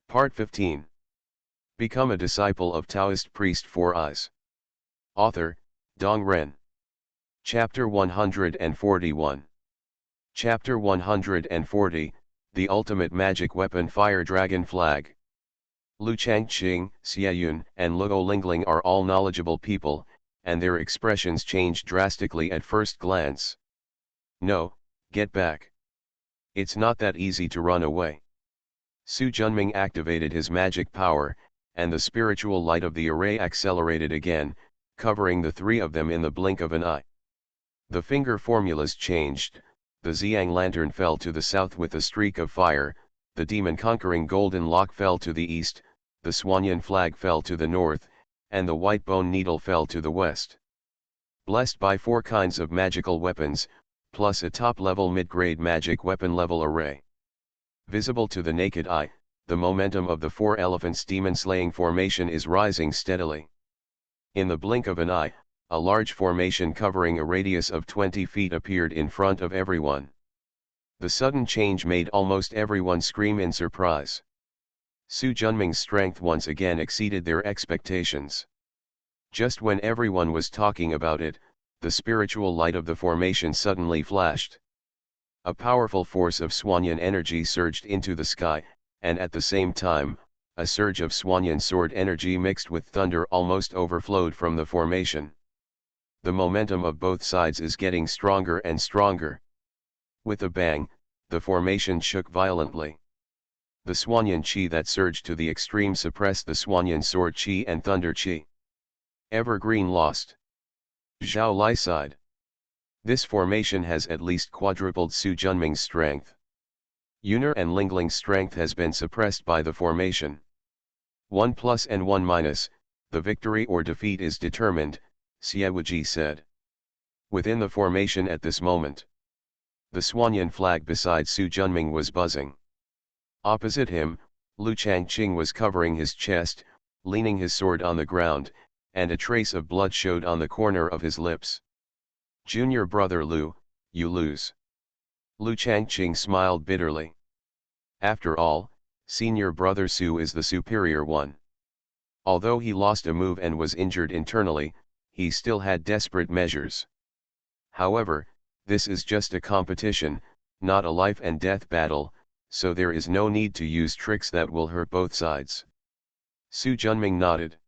Part 15. Become a disciple of Taoist priest Four Eyes. Author, Dong Ren. Chapter 141. Chapter 140, The Ultimate Magic Weapon Fire Dragon Flag. Lu Changqing, Xie Yun, and Luo Lingling are all knowledgeable people, and their expressions changed drastically at first glance. No, get back. It's not that easy to run away. Su Junming activated his magic power, and the spiritual light of the array accelerated again, covering the three of them in the blink of an eye. The finger formulas changed, the Xiang lantern fell to the south with a streak of fire, the demon-conquering golden lock fell to the east, the Swanyan flag fell to the north, and the white bone needle fell to the west. Blessed by 4 kinds of magical weapons, plus a top-level mid-grade magic weapon level array. Visible to the naked eye, the momentum of the 4 elephants demon-slaying formation is rising steadily. In the blink of an eye, a large formation covering a radius of 20 feet appeared in front of everyone. The sudden change made almost everyone scream in surprise. Su Junming's strength once again exceeded their expectations. Just when everyone was talking about it, the spiritual light of the formation suddenly flashed. A powerful force of Swanyan energy surged into the sky, and at the same time, a surge of Swanyan sword energy mixed with thunder almost overflowed from the formation. The momentum of both sides is getting stronger and stronger. With a bang, the formation shook violently. The Swanyan chi that surged to the extreme suppressed the Swanyan sword chi and thunder chi. Evergreen lost. Zhao Lai sighed. This formation has at least quadrupled Su Junming's strength. Yunar and Lingling's strength has been suppressed by the formation. 1 plus and 1 minus, the victory or defeat is determined, Xie Wuji said. Within the formation at this moment, the Swanyan flag beside Su Junming was buzzing. Opposite him, Lu Changqing was covering his chest, leaning his sword on the ground, and a trace of blood showed on the corner of his lips. Junior brother Lu, you lose. Lu Changqing smiled bitterly. After all, senior brother Su is the superior one. Although he lost a move and was injured internally, he still had desperate measures. However, this is just a competition, not a life and death battle, so there is no need to use tricks that will hurt both sides. Su Junming nodded.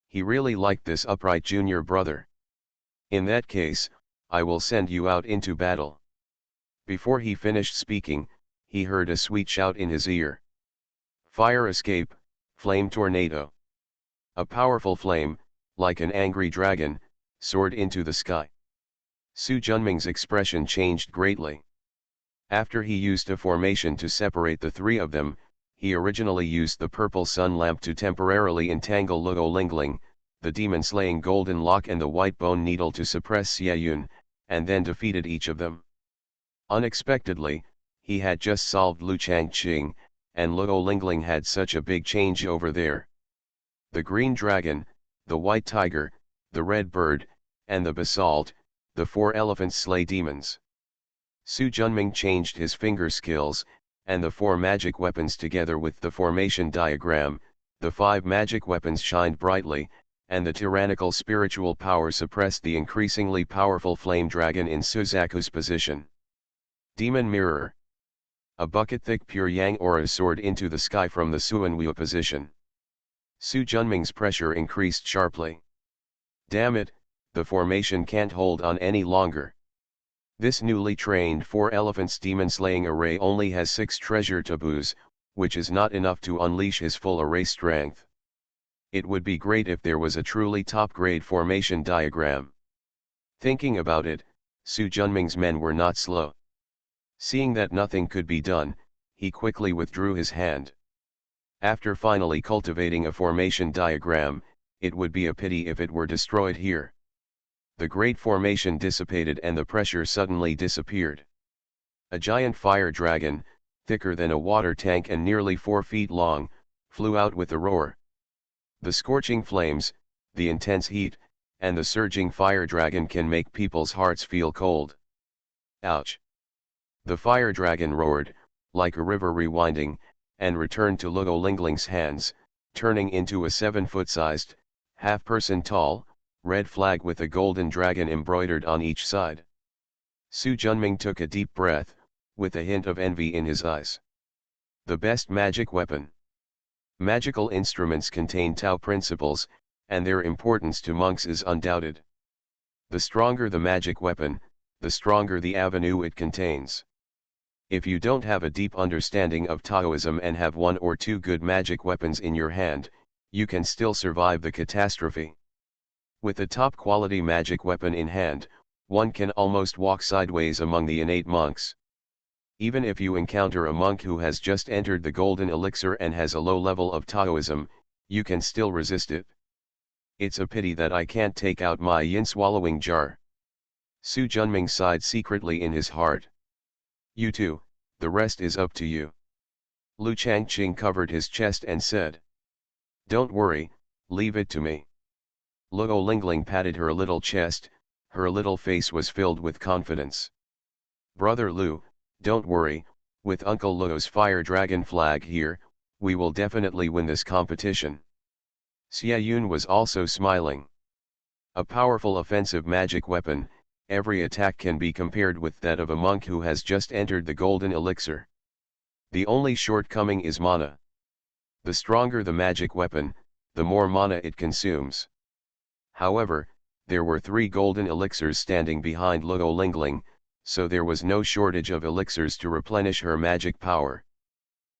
He really liked this upright junior brother. In that case, I will send you out into battle. Before he finished speaking, he heard a sweet shout in his ear. Fire escape, flame tornado. A powerful flame, like an angry dragon, soared into the sky. Su Junming's expression changed greatly. After he used a formation to separate the three of them, he originally used the purple sun lamp to temporarily entangle Luo Lingling, the demon-slaying golden lock and the white bone needle to suppress Xie Yun, and then defeated each of them. Unexpectedly, he had just solved Lu Changqing, and Luo Lingling had such a big change over there. The green dragon, the white tiger, the red bird, and the basalt, the 4 elephants slay demons. Su Junming changed his finger skills, and the 4 magic weapons together with the formation diagram, the 5 magic weapons shined brightly, and the tyrannical spiritual power suppressed the increasingly powerful flame dragon in Suzaku's position. Demon Mirror. A bucket-thick pure yang aura soared into the sky from the Suanwu position. Su Junming's pressure increased sharply. Damn it, the formation can't hold on any longer. This newly trained 4 elephants demon-slaying array only has 6 treasure taboos, which is not enough to unleash his full array strength. It would be great if there was a truly top-grade formation diagram. Thinking about it, Su Junming's men were not slow. Seeing that nothing could be done, he quickly withdrew his hand. After finally cultivating a formation diagram, it would be a pity if it were destroyed here. The great formation dissipated and the pressure suddenly disappeared. A giant fire dragon, thicker than a water tank and nearly 4 feet long, flew out with a roar. The scorching flames, the intense heat, and the surging fire dragon can make people's hearts feel cold. Ouch! The fire dragon roared, like a river rewinding, and returned to Luo Lingling's hands, turning into a 7-foot-sized, half-person tall, red flag with a golden dragon embroidered on each side. Su Junming took a deep breath, with a hint of envy in his eyes. The best magic weapon. Magical instruments contain Tao principles, and their importance to monks is undoubted. The stronger the magic weapon, the stronger the avenue it contains. If you don't have a deep understanding of Taoism and have one or two good magic weapons in your hand, you can still survive the catastrophe. With a top-quality magic weapon in hand, one can almost walk sideways among the innate monks. Even if you encounter a monk who has just entered the golden elixir and has a low level of Taoism, you can still resist it. It's a pity that I can't take out my yin-swallowing jar. Su Junming sighed secretly in his heart. You too, the rest is up to you. Lu Changqing covered his chest and said. Don't worry, leave it to me. Luo Lingling patted her little chest, her little face was filled with confidence. Brother Lu, don't worry, with Uncle Luo's fire dragon flag here, we will definitely win this competition. Xia Yun was also smiling. A powerful offensive magic weapon, every attack can be compared with that of a monk who has just entered the golden elixir. The only shortcoming is mana. The stronger the magic weapon, the more mana it consumes. However, there were 3 golden elixirs standing behind Luo Lingling, so there was no shortage of elixirs to replenish her magic power.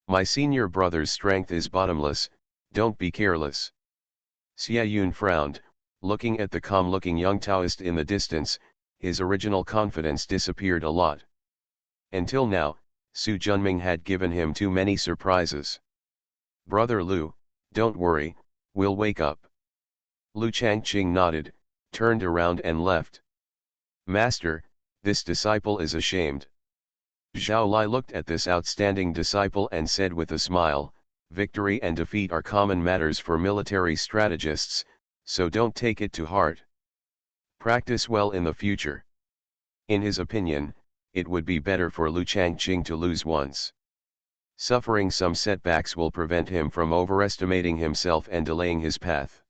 My senior brother's strength is bottomless, don't be careless. Xia Yun frowned, looking at the calm-looking young Taoist in the distance. His original confidence disappeared a lot. Until now, Su Junming had given him too many surprises. Brother Lu, don't worry, we'll wake up. Lu Changqing nodded, turned around and left. Master, this disciple is ashamed. Zhao Lai looked at this outstanding disciple and said with a smile, victory and defeat are common matters for military strategists, so don't take it to heart. Practice well in the future. In his opinion, it would be better for Lu Changqing to lose once. Suffering some setbacks will prevent him from overestimating himself and delaying his path.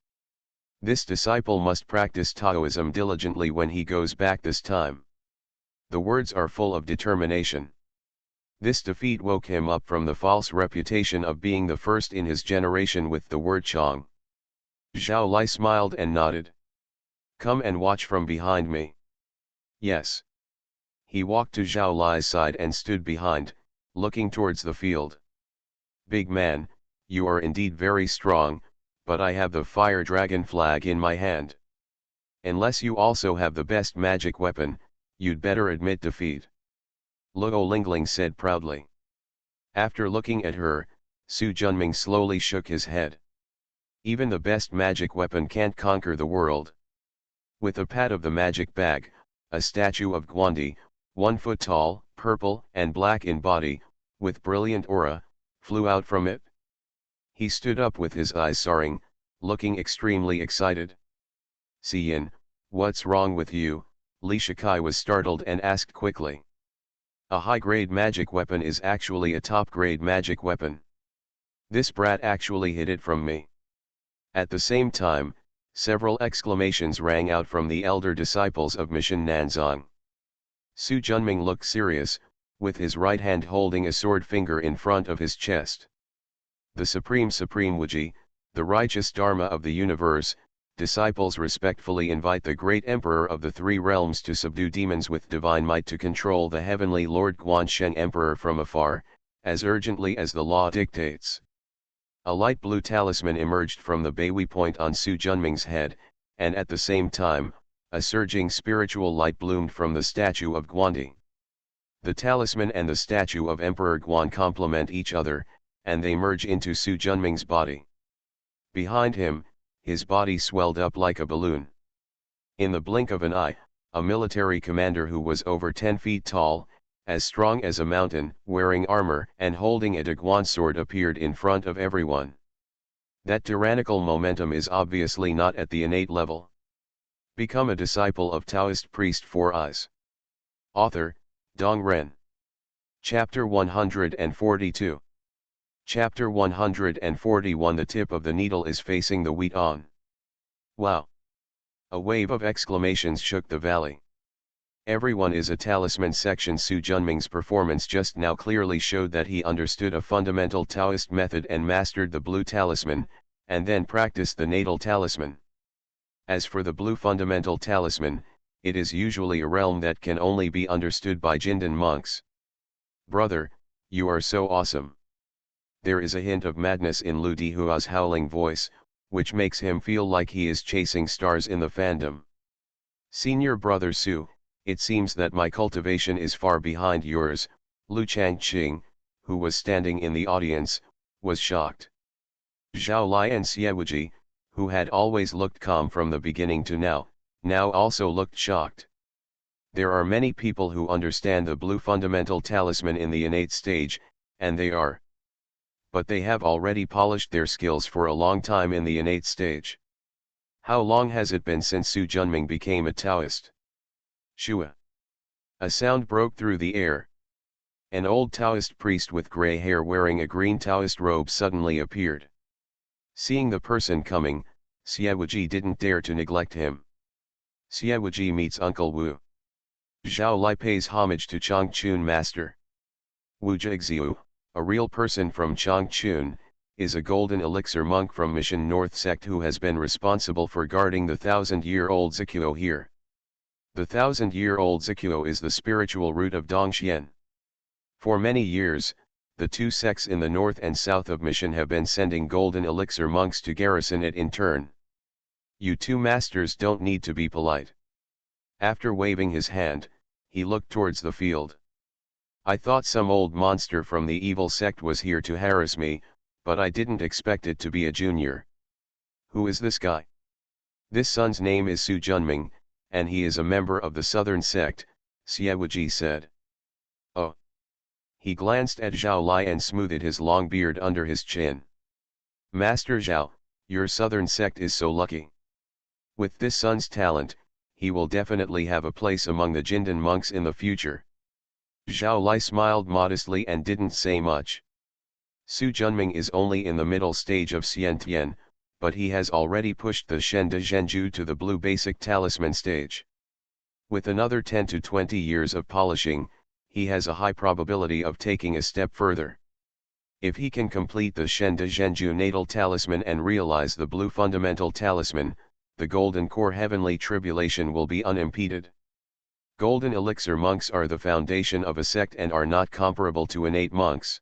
This disciple must practice Taoism diligently when he goes back this time. The words are full of determination. This defeat woke him up from the false reputation of being the first in his generation with the word Chong. Zhao Lai smiled and nodded. Come and watch from behind me. Yes. He walked to Zhao Lai's side and stood behind, looking towards the field. Big man, you are indeed very strong, but I have the fire dragon flag in my hand. Unless you also have the best magic weapon, you'd better admit defeat. Luo Lingling said proudly. After looking at her, Su Junming slowly shook his head. Even the best magic weapon can't conquer the world. With a pat of the magic bag, a statue of Guandi, 1 foot tall, purple and black in body, with brilliant aura, flew out from it. He stood up with his eyes soaring, looking extremely excited. Xiyin, what's wrong with you? Li Shikai was startled and asked quickly. A high-grade magic weapon is actually a top-grade magic weapon. This brat actually hid it from me. At the same time, several exclamations rang out from the elder disciples of Mission Nanzang. Su Junming looked serious, with his right hand holding a sword finger in front of his chest. The Supreme Wuji, the righteous Dharma of the universe, disciples respectfully invite the great Emperor of the 3 realms to subdue demons with divine might to control the heavenly Lord Guansheng Emperor from afar, as urgently as the law dictates. A light blue talisman emerged from the Beihui point on Su Junming's head, and at the same time, a surging spiritual light bloomed from the statue of Guandi. The talisman and the statue of Emperor Guan complement each other, and they merge into Su Junming's body. Behind him, his body swelled up like a balloon. In the blink of an eye, a military commander who was over 10 feet tall, as strong as a mountain, wearing armor and holding a Daguan sword appeared in front of everyone. That tyrannical momentum is obviously not at the innate level. Become a disciple of Taoist priest 4 Eyes. Author, Dong Ren. Chapter 142. Chapter 141. The tip of the needle is facing the wheat on. Wow! A wave of exclamations shook the valley. Everyone is a talisman section. Su Junming's performance just now clearly showed that he understood a fundamental Taoist method and mastered the blue talisman, and then practiced the natal talisman. As for the blue fundamental talisman, it is usually a realm that can only be understood by Jindan monks. Brother, you are so awesome. There is a hint of madness in Lu Dihua's howling voice, which makes him feel like he is chasing stars in the fandom. Senior brother Su, it seems that my cultivation is far behind yours. Lu Changqing, who was standing in the audience, was shocked. Zhao Lai and Xiewuji, who had always looked calm from the beginning to now also looked shocked. There are many people who understand the blue fundamental talisman in the innate stage, and but they have already polished their skills for a long time in the innate stage. How long has it been since Su Junming became a Taoist? Shua! A sound broke through the air. An old Taoist priest with grey hair wearing a green Taoist robe suddenly appeared. Seeing the person coming, Xiewuji didn't dare to neglect him. Xiewuji meets Uncle Wu. Zhao Lai pays homage to Changchun Master. Wu Jixiu, a real person from Changchun, is a golden elixir monk from Mission North sect who has been responsible for guarding the 1,000-year-old Zikuo here. The 1,000-year-old Zikuo is the spiritual root of Dongxian. For many years, the two sects in the north and south of Mission have been sending golden elixir monks to garrison it in turn. You two masters don't need to be polite. After waving his hand, he looked towards the field. I thought some old monster from the evil sect was here to harass me, but I didn't expect it to be a junior. Who is this guy? This son's name is Su Junming, and he is a member of the southern sect, Xiewuji said. Oh. He glanced at Zhao Lai and smoothed his long beard under his chin. Master Zhao, your southern sect is so lucky. With this son's talent, he will definitely have a place among the Jindan monks in the future. Zhao Lai smiled modestly and didn't say much. Su Junming is only in the middle stage of Xiantian, but he has already pushed the Shen de Zhenju to the blue basic talisman stage. With another 10 to 20 years of polishing, he has a high probability of taking a step further. If he can complete the Shen de Zhenju natal talisman and realize the blue fundamental talisman, the golden core heavenly tribulation will be unimpeded. Golden elixir monks are the foundation of a sect and are not comparable to innate monks.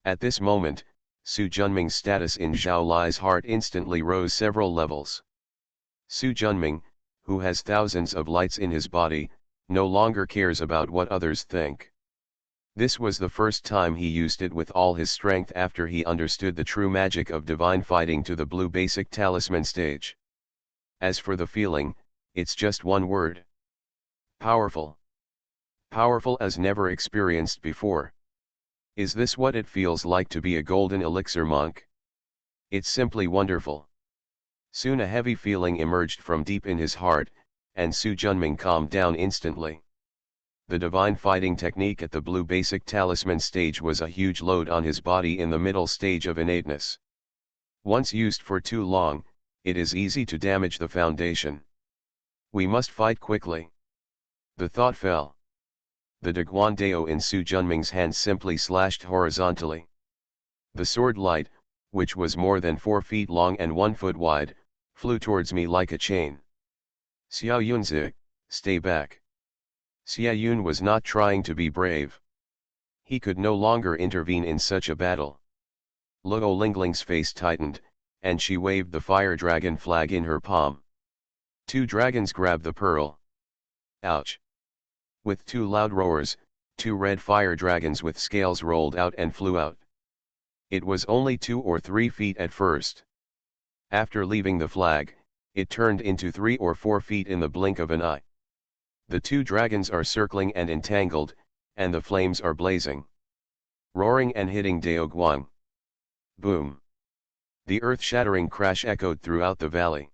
At this moment, Su Junming's status in Zhao Lai's heart instantly rose several levels. Su Junming, who has thousands of lights in his body, no longer cares about what others think. This was the first time he used it with all his strength after he understood the true magic of divine fighting to the blue basic talisman stage. As for the feeling, it's just one word. Powerful. Powerful as never experienced before. Is this what it feels like to be a golden elixir monk? It's simply wonderful. Soon a heavy feeling emerged from deep in his heart, and Su Junming calmed down instantly. The divine fighting technique at the blue basic talisman stage was a huge load on his body in the middle stage of innateness. Once used for too long, it is easy to damage the foundation. We must fight quickly. The thought fell. The Daguan Dao in Su Junming's hand simply slashed horizontally. The sword light, which was more than 4 feet long and 1 foot wide, flew towards me like a chain. Xiao Yunzi, stay back. Xia Yun was not trying to be brave. He could no longer intervene in such a battle. Luo Lingling's face tightened, and she waved the fire dragon flag in her palm. 2 dragons grabbed the pearl. Ouch! With 2 loud roars, 2 red fire dragons with scales rolled out and flew out. It was only 2 or 3 feet at first. After leaving the flag, it turned into 3 or 4 feet in the blink of an eye. The 2 dragons are circling and entangled, and the flames are blazing. Roaring and hitting Dao Guang. Boom! The earth-shattering crash echoed throughout the valley.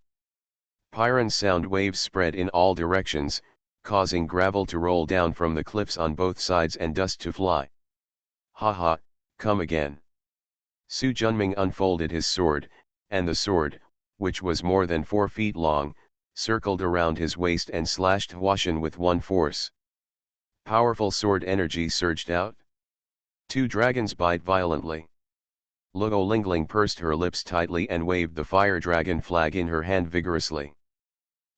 Pyron sound waves spread in all directions, causing gravel to roll down from the cliffs on both sides and dust to fly. Ha ha, come again. Su Junming unfolded his sword, and the sword, which was more than 4 feet long, circled around his waist and slashed Huashan with one force. Powerful sword energy surged out. 2 dragons bite violently. Luo Lingling pursed her lips tightly and waved the fire dragon flag in her hand vigorously.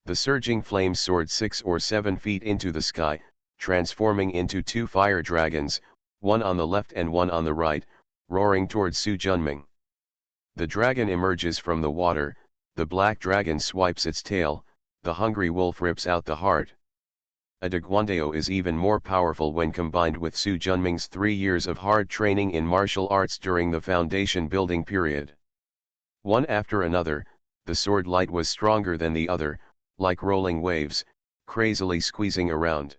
The surging flames soared 6 or 7 feet into the sky, transforming into 2 fire dragons, one on the left and one on the right, roaring towards Su Junming. The dragon emerges from the water, the black dragon swipes its tail, the hungry wolf rips out the heart. A Taekwondo is even more powerful when combined with Su Junming's 3 years of hard training in martial arts during the foundation building period. One after another, the sword light was stronger than the other, like rolling waves, crazily squeezing around.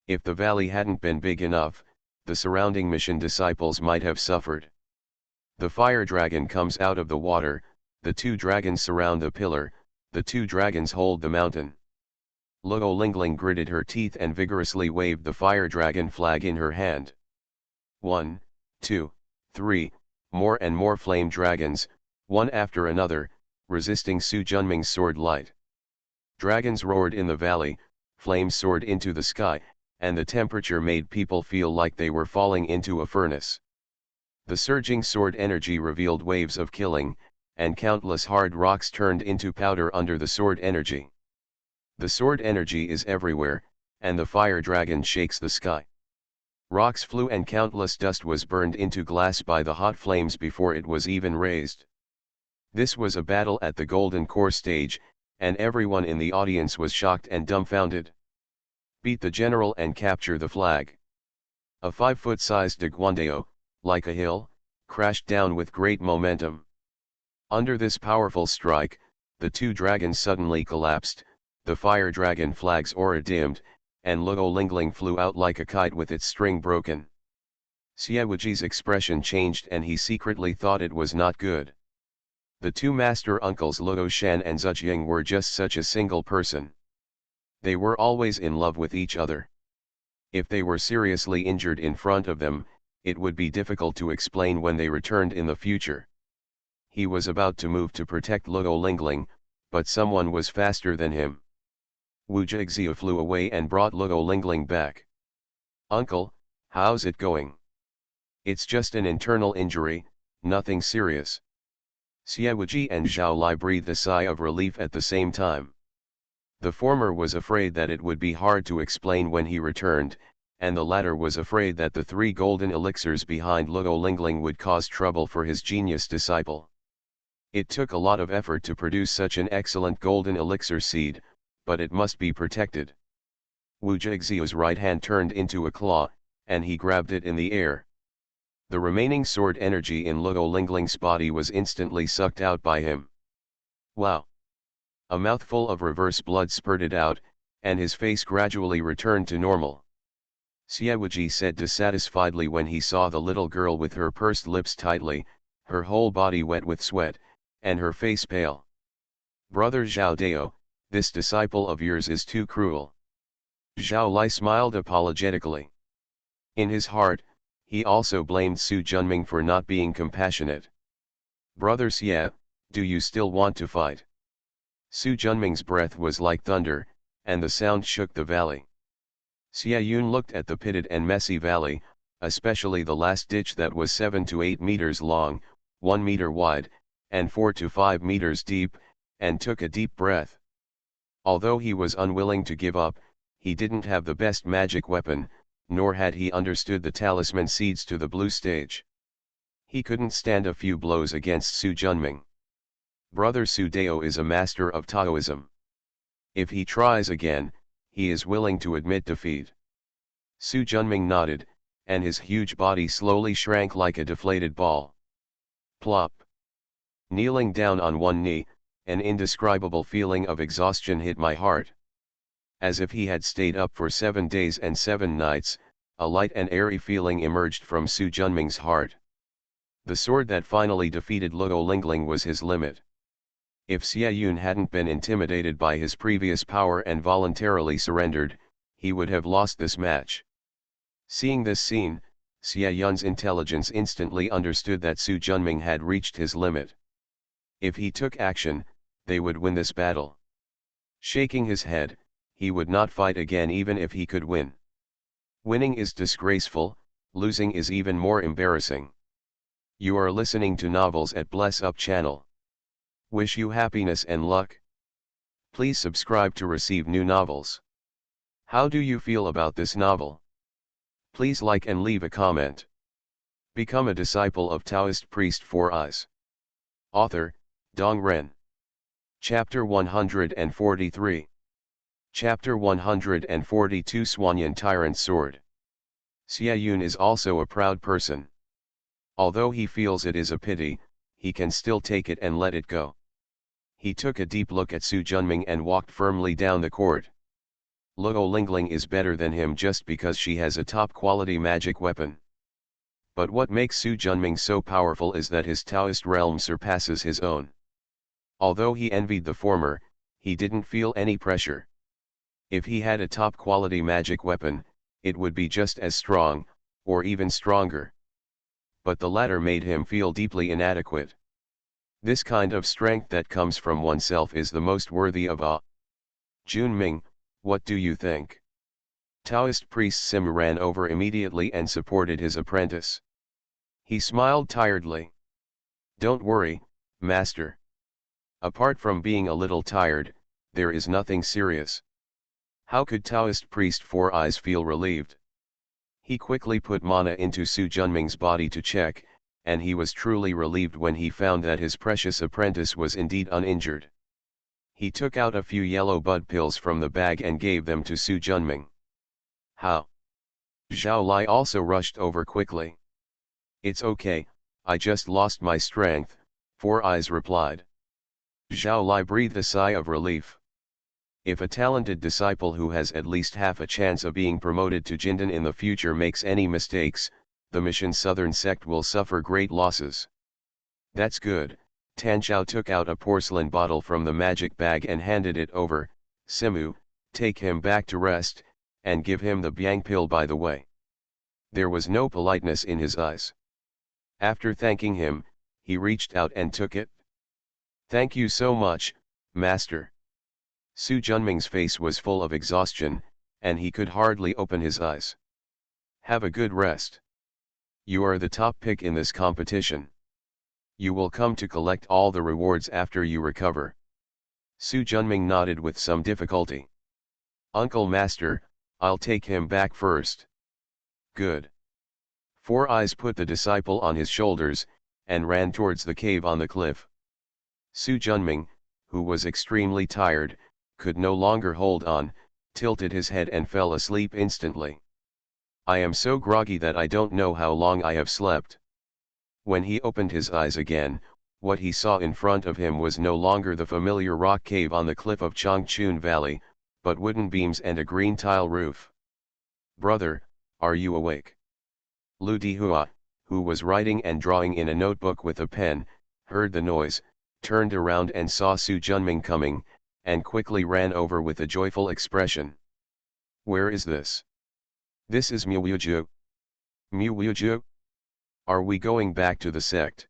If the valley hadn't been big enough, the surrounding mission disciples might have suffered. The fire dragon comes out of the water, the 2 dragons surround the pillar, the 2 dragons hold the mountain. Luo Lingling gritted her teeth and vigorously waved the fire dragon flag in her hand. 1, 2, 3, more and more flame dragons, one after another, resisting Su Junming's sword light. Dragons roared in the valley, flames soared into the sky, and the temperature made people feel like they were falling into a furnace. The surging sword energy revealed waves of killing, and countless hard rocks turned into powder under the sword energy. The sword energy is everywhere, and the fire dragon shakes the sky. Rocks flew and countless dust was burned into glass by the hot flames before it was even raised. This was a battle at the Golden Core stage, and everyone in the audience was shocked and dumbfounded. Beat the general and capture the flag. A 5-foot-sized Taekwondo, like a hill, crashed down with great momentum. Under this powerful strike, the 2 dragons suddenly collapsed, the fire dragon flag's aura dimmed, and Luo Lingling flew out like a kite with its string broken. Xiaoji's expression changed and he secretly thought it was not good. The 2 master uncles Luo Shan and Zhejiang were just such a single person. They were always in love with each other. If they were seriously injured in front of them, it would be difficult to explain when they returned in the future. He was about to move to protect Luo Lingling, but someone was faster than him. Wu Zhexia flew away and brought Luo Lingling back. "Uncle, how's it going?" "It's just an internal injury, nothing serious." Xiaoji and Zhao Lai breathed a sigh of relief at the same time. The former was afraid that it would be hard to explain when he returned, and the latter was afraid that the 3 golden elixirs behind Luo Lingling would cause trouble for his genius disciple. It took a lot of effort to produce such an excellent golden elixir seed, but it must be protected. Wu Zhexia's right hand turned into a claw, and he grabbed it in the air. The remaining sword energy in Luo Lingling's body was instantly sucked out by him. Wow! A mouthful of reverse blood spurted out, and his face gradually returned to normal. Xiaoji said dissatisfiedly when he saw the little girl with her pursed lips tightly, her whole body wet with sweat, and her face pale. "Brother Zhao Dao, this disciple of yours is too cruel." Zhao Lai smiled apologetically. In his heart, he also blamed Su Junming for not being compassionate. "Brother Xia, do you still want to fight?" Su Junming's breath was like thunder, and the sound shook the valley. Xia Yun looked at the pitted and messy valley, especially the last ditch that was 7 to 8 meters long, 1 meter wide, and 4 to 5 meters deep, and took a deep breath. Although he was unwilling to give up, he didn't have the best magic weapon, nor had he understood the talisman seeds to the blue stage. He couldn't stand a few blows against Su Junming. Brother Su Dao is a master of Taoism. If he tries again, he is willing to admit defeat. Su Junming nodded, and his huge body slowly shrank like a deflated ball. Plop! Kneeling down on one knee, an indescribable feeling of exhaustion hit my heart. As if he had stayed up for 7 days and 7 nights, a light and airy feeling emerged from Su Junming's heart. The sword that finally defeated Luo Lingling was his limit. If Xia Yun hadn't been intimidated by his previous power and voluntarily surrendered, he would have lost this match. Seeing this scene, Xie Yun's intelligence instantly understood that Su Junming had reached his limit. If he took action, they would win this battle. Shaking his head, he would not fight again even if he could win. Winning is disgraceful, losing is even more embarrassing. You are listening to Novels at Bless Up channel. Wish you happiness and luck. Please subscribe to receive new novels. How do you feel about this novel? Please like and leave a comment. Become a disciple of Taoist priest 4 Eyes. Author, Dong Ren. Chapter 143. Chapter 142 Swanyan Tyrant's Sword. Xie Yun is also a proud person. Although he feels it is a pity, he can still take it and let it go. He took a deep look at Su Junming and walked firmly down the court. Luo Lingling is better than him just because she has a top-quality magic weapon. But what makes Su Junming so powerful is that his Taoist realm surpasses his own. Although he envied the former, he didn't feel any pressure. If he had a top-quality magic weapon, it would be just as strong, or even stronger. But the latter made him feel deeply inadequate. This kind of strength that comes from oneself is the most worthy of awe. Junming, what do you think? Taoist priest Sim ran over immediately and supported his apprentice. He smiled tiredly. Don't worry, master. Apart from being a little tired, there is nothing serious. How could Taoist priest 4 Eyes feel relieved? He quickly put mana into Su Junming's body to check, and he was truly relieved when he found that his precious apprentice was indeed uninjured. He took out a few yellow bud pills from the bag and gave them to Su Junming. How? Zhao Lai also rushed over quickly. It's okay, I just lost my strength, 4 Eyes replied. Zhao Lai breathed a sigh of relief. If a talented disciple who has at least half a chance of being promoted to Jindan in the future makes any mistakes, the Mission Southern sect will suffer great losses. That's good. Tanchao took out a porcelain bottle from the magic bag and handed it over. Simu, take him back to rest, and give him the Biang pill by the way. There was no politeness in his eyes. After thanking him, he reached out and took it. Thank you so much, master. Su Junming's face was full of exhaustion, and he could hardly open his eyes. Have a good rest. You are the top pick in this competition. You will come to collect all the rewards after you recover. Su Junming nodded with some difficulty. Uncle Master, I'll take him back first. Good. 4 Eyes put the disciple on his shoulders, and ran towards the cave on the cliff. Su Junming, who was extremely tired, could no longer hold on, tilted his head and fell asleep instantly. I am so groggy that I don't know how long I have slept. When he opened his eyes again, what he saw in front of him was no longer the familiar rock cave on the cliff of Changchun Valley, but wooden beams and a green tile roof. Brother, are you awake? Lu Dihua, who was writing and drawing in a notebook with a pen, heard the noise, turned around and saw Su Junming coming, and quickly ran over with a joyful expression. Where is this? This is Muwuju. Muwuju? Are we going back to the sect?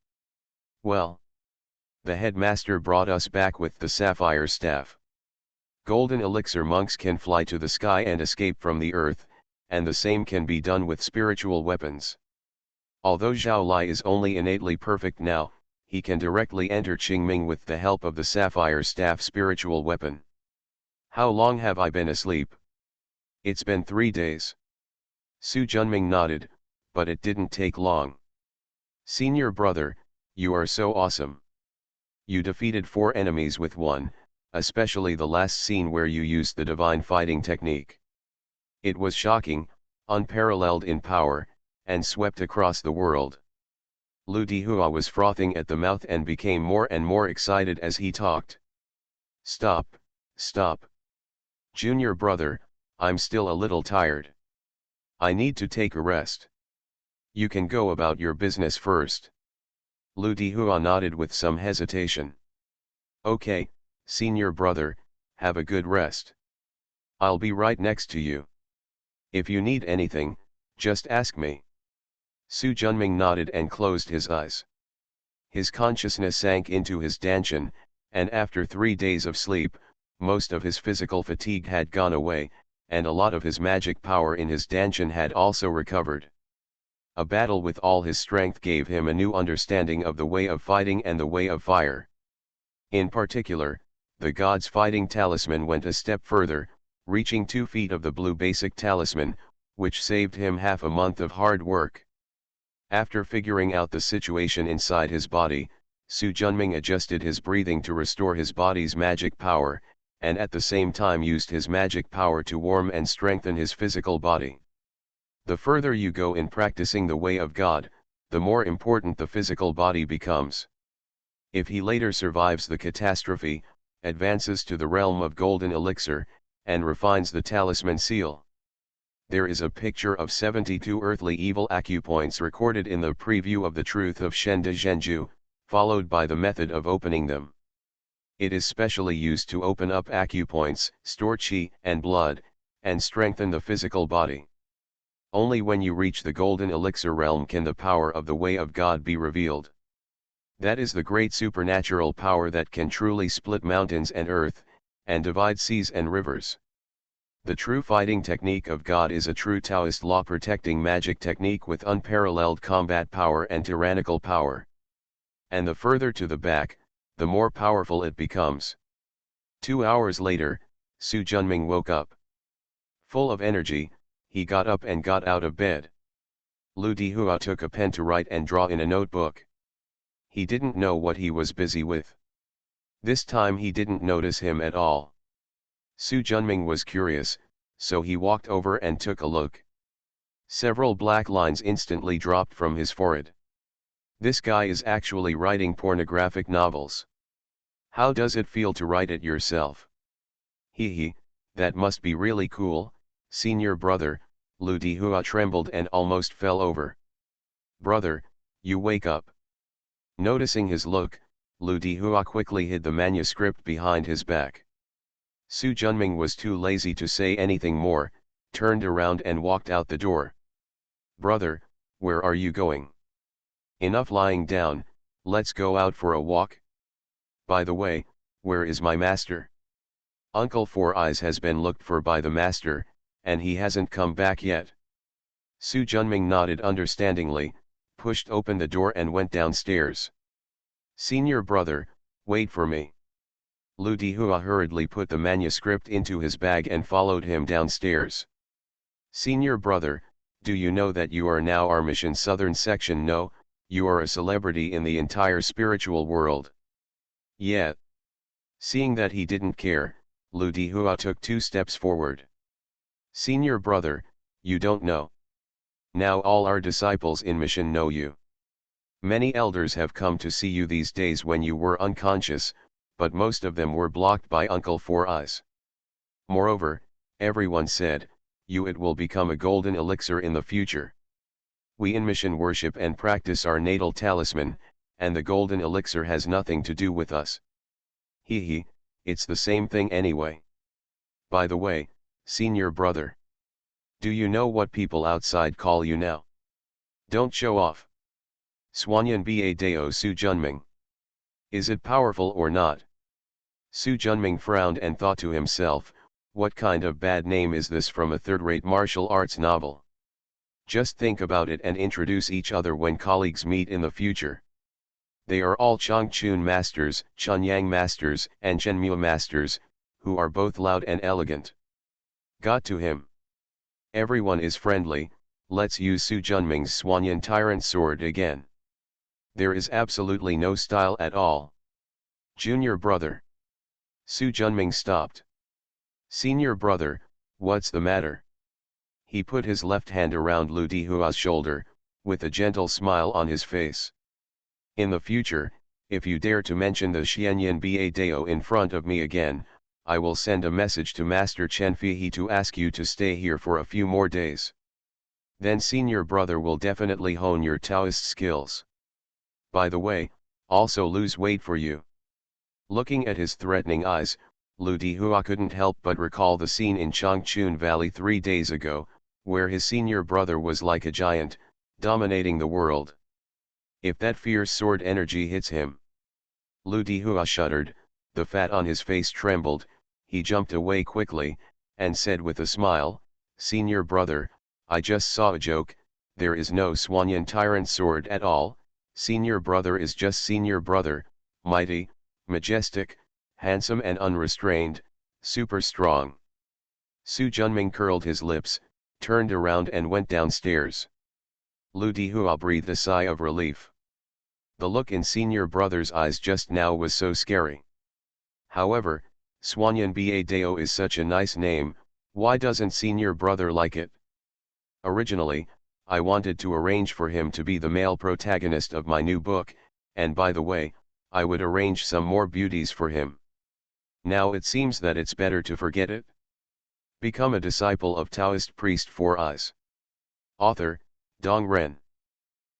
Well. The headmaster brought us back with the sapphire staff. Golden elixir monks can fly to the sky and escape from the earth, and the same can be done with spiritual weapons. Although Zhao Lai is only innately perfect now, he can directly enter Qingming with the help of the sapphire staff spiritual weapon. How long have I been asleep? It's been 3 days. Su Junming nodded, but it didn't take long. Senior brother, you are so awesome. You defeated 4 enemies with 1, especially the last scene where you used the divine fighting technique. It was shocking, unparalleled in power, and swept across the world. Lu Dihua was frothing at the mouth and became more and more excited as he talked. Stop, stop. Junior brother, I'm still a little tired. I need to take a rest. You can go about your business first. Lu Dihua nodded with some hesitation. Okay, senior brother, have a good rest. I'll be right next to you. If you need anything, just ask me. Su Junming nodded and closed his eyes. His consciousness sank into his dantian, and after 3 days of sleep, most of his physical fatigue had gone away, and a lot of his magic power in his dantian had also recovered. A battle with all his strength gave him a new understanding of the way of fighting and the way of fire. In particular, the god's fighting talisman went a step further, reaching 2 feet of the blue basic talisman, which saved him half a month of hard work. After figuring out the situation inside his body, Su Junming adjusted his breathing to restore his body's magic power, and at the same time used his magic power to warm and strengthen his physical body. The further you go in practicing the way of God, the more important the physical body becomes. If he later survives the catastrophe, advances to the realm of golden elixir, and refines the talisman seal. There is a picture of 72 earthly evil acupoints recorded in the preview of the truth of Shen de Zhenju, followed by the method of opening them. It is specially used to open up acupoints, store qi and blood, and strengthen the physical body. Only when you reach the golden elixir realm can the power of the way of God be revealed. That is the great supernatural power that can truly split mountains and earth, and divide seas and rivers. The true fighting technique of God is a true Taoist law-protecting magic technique with unparalleled combat power and tyrannical power. And the further to the back, the more powerful it becomes. 2 hours later, Su Junming woke up. Full of energy, he got up and got out of bed. Lu Dihua took a pen to write and draw in a notebook. He didn't know what he was busy with. This time he didn't notice him at all. Su Junming was curious, so he walked over and took a look. Several black lines instantly dropped from his forehead. This guy is actually writing pornographic novels. How does it feel to write it yourself? Hee, that must be really cool, senior brother. Lu Dihua trembled and almost fell over. Brother, you wake up. Noticing his look, Lu Dihua quickly hid the manuscript behind his back. Su Junming was too lazy to say anything more, turned around and walked out the door. Brother, where are you going? Enough lying down, let's go out for a walk. By the way, where is my master? Uncle Four Eyes has been looked for by the master, and he hasn't come back yet. Su Junming nodded understandingly, pushed open the door and went downstairs. Senior brother, wait for me. Lu Dihua hurriedly put the manuscript into his bag and followed him downstairs. Senior brother, do you know that you are now our mission southern section? No, you are a celebrity in the entire spiritual world. Yeah. Seeing that he didn't care, Lu Dihua took 2 steps forward. Senior brother, you don't know. Now all our disciples in mission know you. Many elders have come to see you these days when you were unconscious, but most of them were blocked by Uncle Four Eyes. Moreover, everyone said, it will become a golden elixir in the future. We in mission worship and practice our natal talisman, and the golden elixir has nothing to do with us. Hee, it's the same thing anyway. By the way, senior brother. Do you know what people outside call you now? Don't show off. Swanyan Ba Deo Su Junming. Is it powerful or not? Su Junming frowned and thought to himself, what kind of bad name is this from a third-rate martial arts novel? Just think about it and introduce each other when colleagues meet in the future. They are all Changchun masters, Chunyang masters, and Chenmu masters, who are both loud and elegant. Got to him. Everyone is friendly, let's use Su Junming's Swanyan tyrant sword again. There is absolutely no style at all. Junior brother. Su Junming stopped. Senior brother, what's the matter? He put his left hand around Lu Dihua's shoulder, with a gentle smile on his face. In the future, if you dare to mention the Xianyan Ba Dao in front of me again, I will send a message to Master Chen Fihi to ask you to stay here for a few more days. Then senior brother will definitely hone your Taoist skills. By the way, also lose weight for you. Looking at his threatening eyes, Lu Dihua couldn't help but recall the scene in Changchun Valley 3 days ago, where his senior brother was like a giant, dominating the world. If that fierce sword energy hits him. Lu Dihua shuddered, the fat on his face trembled, he jumped away quickly, and said with a smile, "Senior brother, I just saw a joke, there is no Swanyan tyrant sword at all, senior brother is just senior brother, mighty, majestic, handsome and unrestrained, super strong." Su Junming curled his lips, turned around and went downstairs. Lu Dihua breathed a sigh of relief. The look in senior brother's eyes just now was so scary. However, Swanyan Ba Deo is such a nice name, why doesn't senior brother like it? Originally, I wanted to arrange for him to be the male protagonist of my new book, and by the way, I would arrange some more beauties for him. Now it seems that it's better to forget it. Become a disciple of Taoist priest Four Eyes. Author, Dong Ren.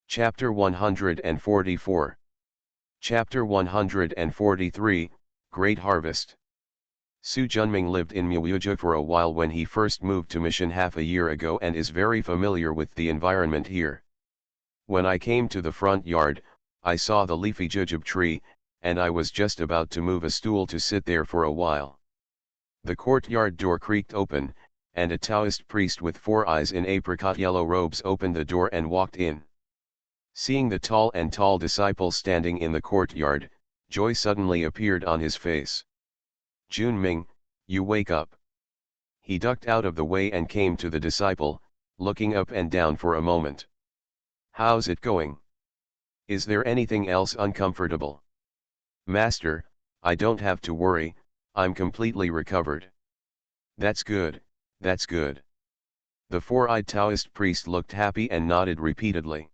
Chapter 144. Chapter 143, Great Harvest. Su Junming lived in Muoju for a while when he first moved to Mission half a year ago and is very familiar with the environment here. When I came to the front yard, I saw the leafy jujube tree, and I was just about to move a stool to sit there for a while. The courtyard door creaked open, and a Taoist priest with 4 eyes in apricot yellow robes opened the door and walked in. Seeing the tall disciple standing in the courtyard, joy suddenly appeared on his face. "Junming, you wake up." He ducked out of the way and came to the disciple, looking up and down for a moment. "How's it going? Is there anything else uncomfortable?" "Master, I don't have to worry, I'm completely recovered." "That's good, that's good." The 4-eyed Taoist priest looked happy and nodded repeatedly.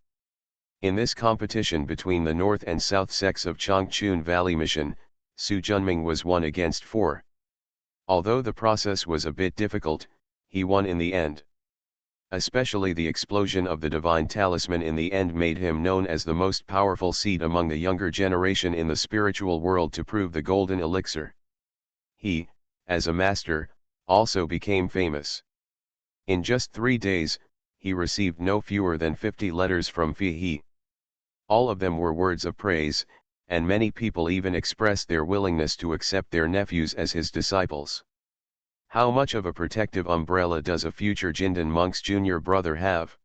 In this competition between the north and south sects of Changchun Valley Mission, Su Junming was 1 against 4. Although the process was a bit difficult, he won in the end. Especially the explosion of the divine talisman in the end made him known as the most powerful seed among the younger generation in the spiritual world to prove the golden elixir. He, as a master, also became famous. In just 3 days, he received no fewer than 50 letters from Fihi. All of them were words of praise, and many people even expressed their willingness to accept their nephews as his disciples. How much of a protective umbrella does a future Jindan monk's junior brother have?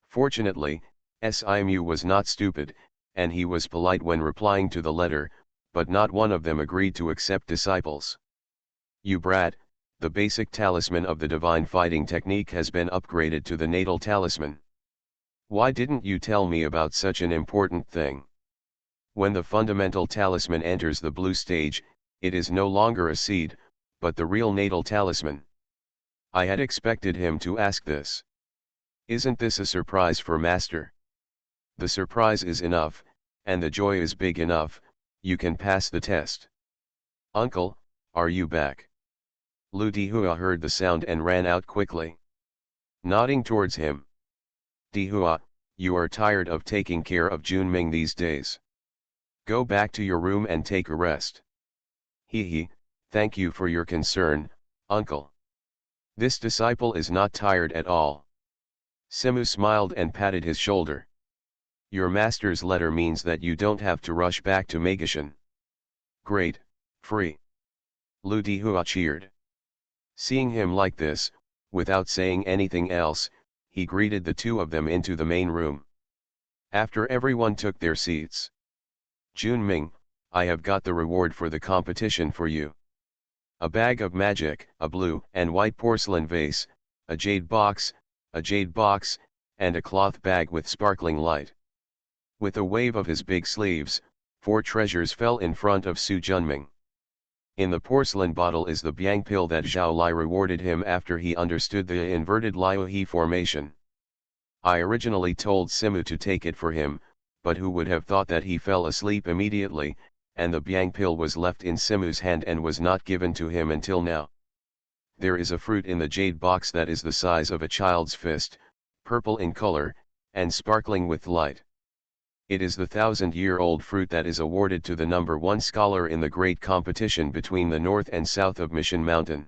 Fortunately, Simu was not stupid, and he was polite when replying to the letter, but not one of them agreed to accept disciples. "You brat, the basic talisman of the divine fighting technique has been upgraded to the natal talisman. Why didn't you tell me about such an important thing? When the fundamental talisman enters the blue stage, it is no longer a seed, but the real natal talisman." I had expected him to ask this. Isn't this a surprise for Master? The surprise is enough, and the joy is big enough, you can pass the test. Uncle, are you back? Lu Dihua heard the sound and ran out quickly. Nodding towards him. Dihua, you are tired of taking care of Junming these days. Go back to your room and take a rest. He, thank you for your concern, uncle. This disciple is not tired at all. Simu smiled and patted his shoulder. Your master's letter means that you don't have to rush back to Magishan. Great, free. Lu Dihua cheered. Seeing him like this, without saying anything else, he greeted the two of them into the main room. After everyone took their seats. Junming, I have got the reward for the competition for you. A bag of magic, a blue and white porcelain vase, a jade box, and a cloth bag with sparkling light. With a wave of his big sleeves, 4 treasures fell in front of Su Junming. In the porcelain bottle is the Biang pill that Zhao Lai rewarded him after he understood the inverted Liu He formation. I originally told Simu to take it for him, but who would have thought that he fell asleep immediately, and the Biang pill was left in Simu's hand and was not given to him until now. There is a fruit in the jade box that is the size of a child's fist, purple in color, and sparkling with light. It is the 1,000-year-old fruit that is awarded to the number 1 scholar in the great competition between the north and south of Mission Mountain.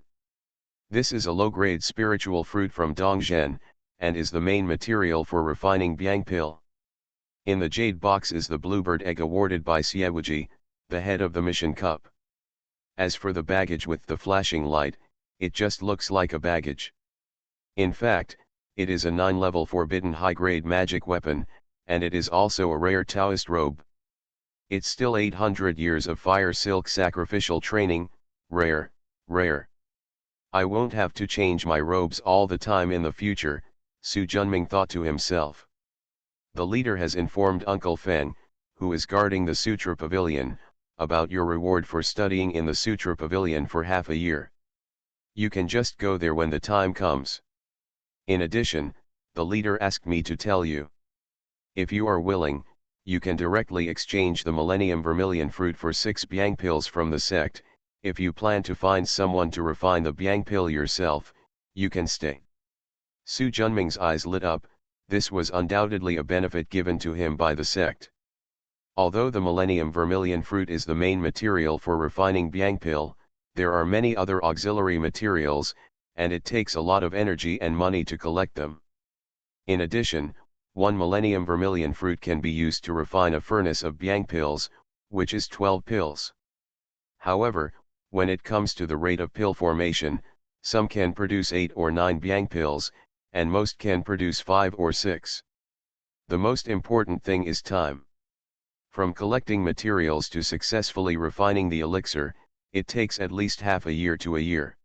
This is a low-grade spiritual fruit from Dongzhen, and is the main material for refining Biang pill. In the jade box is the bluebird egg awarded by Siewuji, the head of the mission cup. As for the baggage with the flashing light, it just looks like a baggage. In fact, it is a 9-level forbidden high-grade magic weapon, and it is also a rare Taoist robe. It's still 800 years of fire silk sacrificial training, rare, rare. I won't have to change my robes all the time in the future, Su Junming thought to himself. The leader has informed Uncle Feng, who is guarding the Sutra Pavilion, about your reward for studying in the Sutra Pavilion for half a year. You can just go there when the time comes. In addition, the leader asked me to tell you. If you are willing, you can directly exchange the Millennium Vermilion fruit for 6 Biang pills from the sect. If you plan to find someone to refine the Biang pill yourself, you can stay. Su Junming's eyes lit up. This was undoubtedly a benefit given to him by the sect. Although the Millennium Vermilion fruit is the main material for refining Biang pill, there are many other auxiliary materials, and it takes a lot of energy and money to collect them. In addition, 1 Millennium Vermilion fruit can be used to refine a furnace of Biang pills, which is 12 pills. However, when it comes to the rate of pill formation, some can produce 8 or 9 Biang pills, and most can produce 5 or 6. The most important thing is time. From collecting materials to successfully refining the elixir, it takes at least half a year to a year.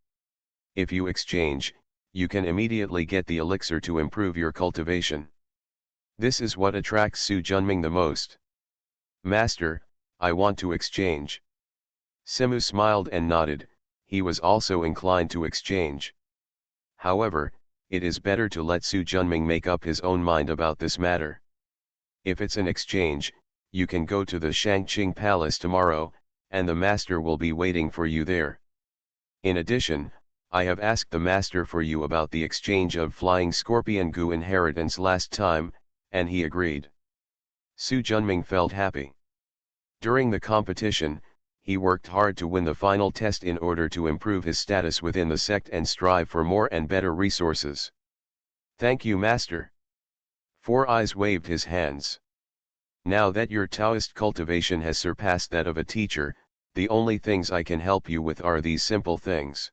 If you exchange, you can immediately get the elixir to improve your cultivation. This is what attracts Su Junming the most. Master, I want to exchange. Semu smiled and nodded. He was also inclined to exchange. However, it is better to let Su Junming make up his own mind about this matter. If it's an exchange, you can go to the Shangqing Palace tomorrow, and the master will be waiting for you there. In addition, I have asked the master for you about the exchange of Flying Scorpion Gu inheritance last time, and he agreed. Su Junming felt happy. During the competition, he worked hard to win the final test in order to improve his status within the sect and strive for more and better resources. Thank you, Master. Four Eyes waved his hands. Now that your Taoist cultivation has surpassed that of a teacher, the only things I can help you with are these simple things.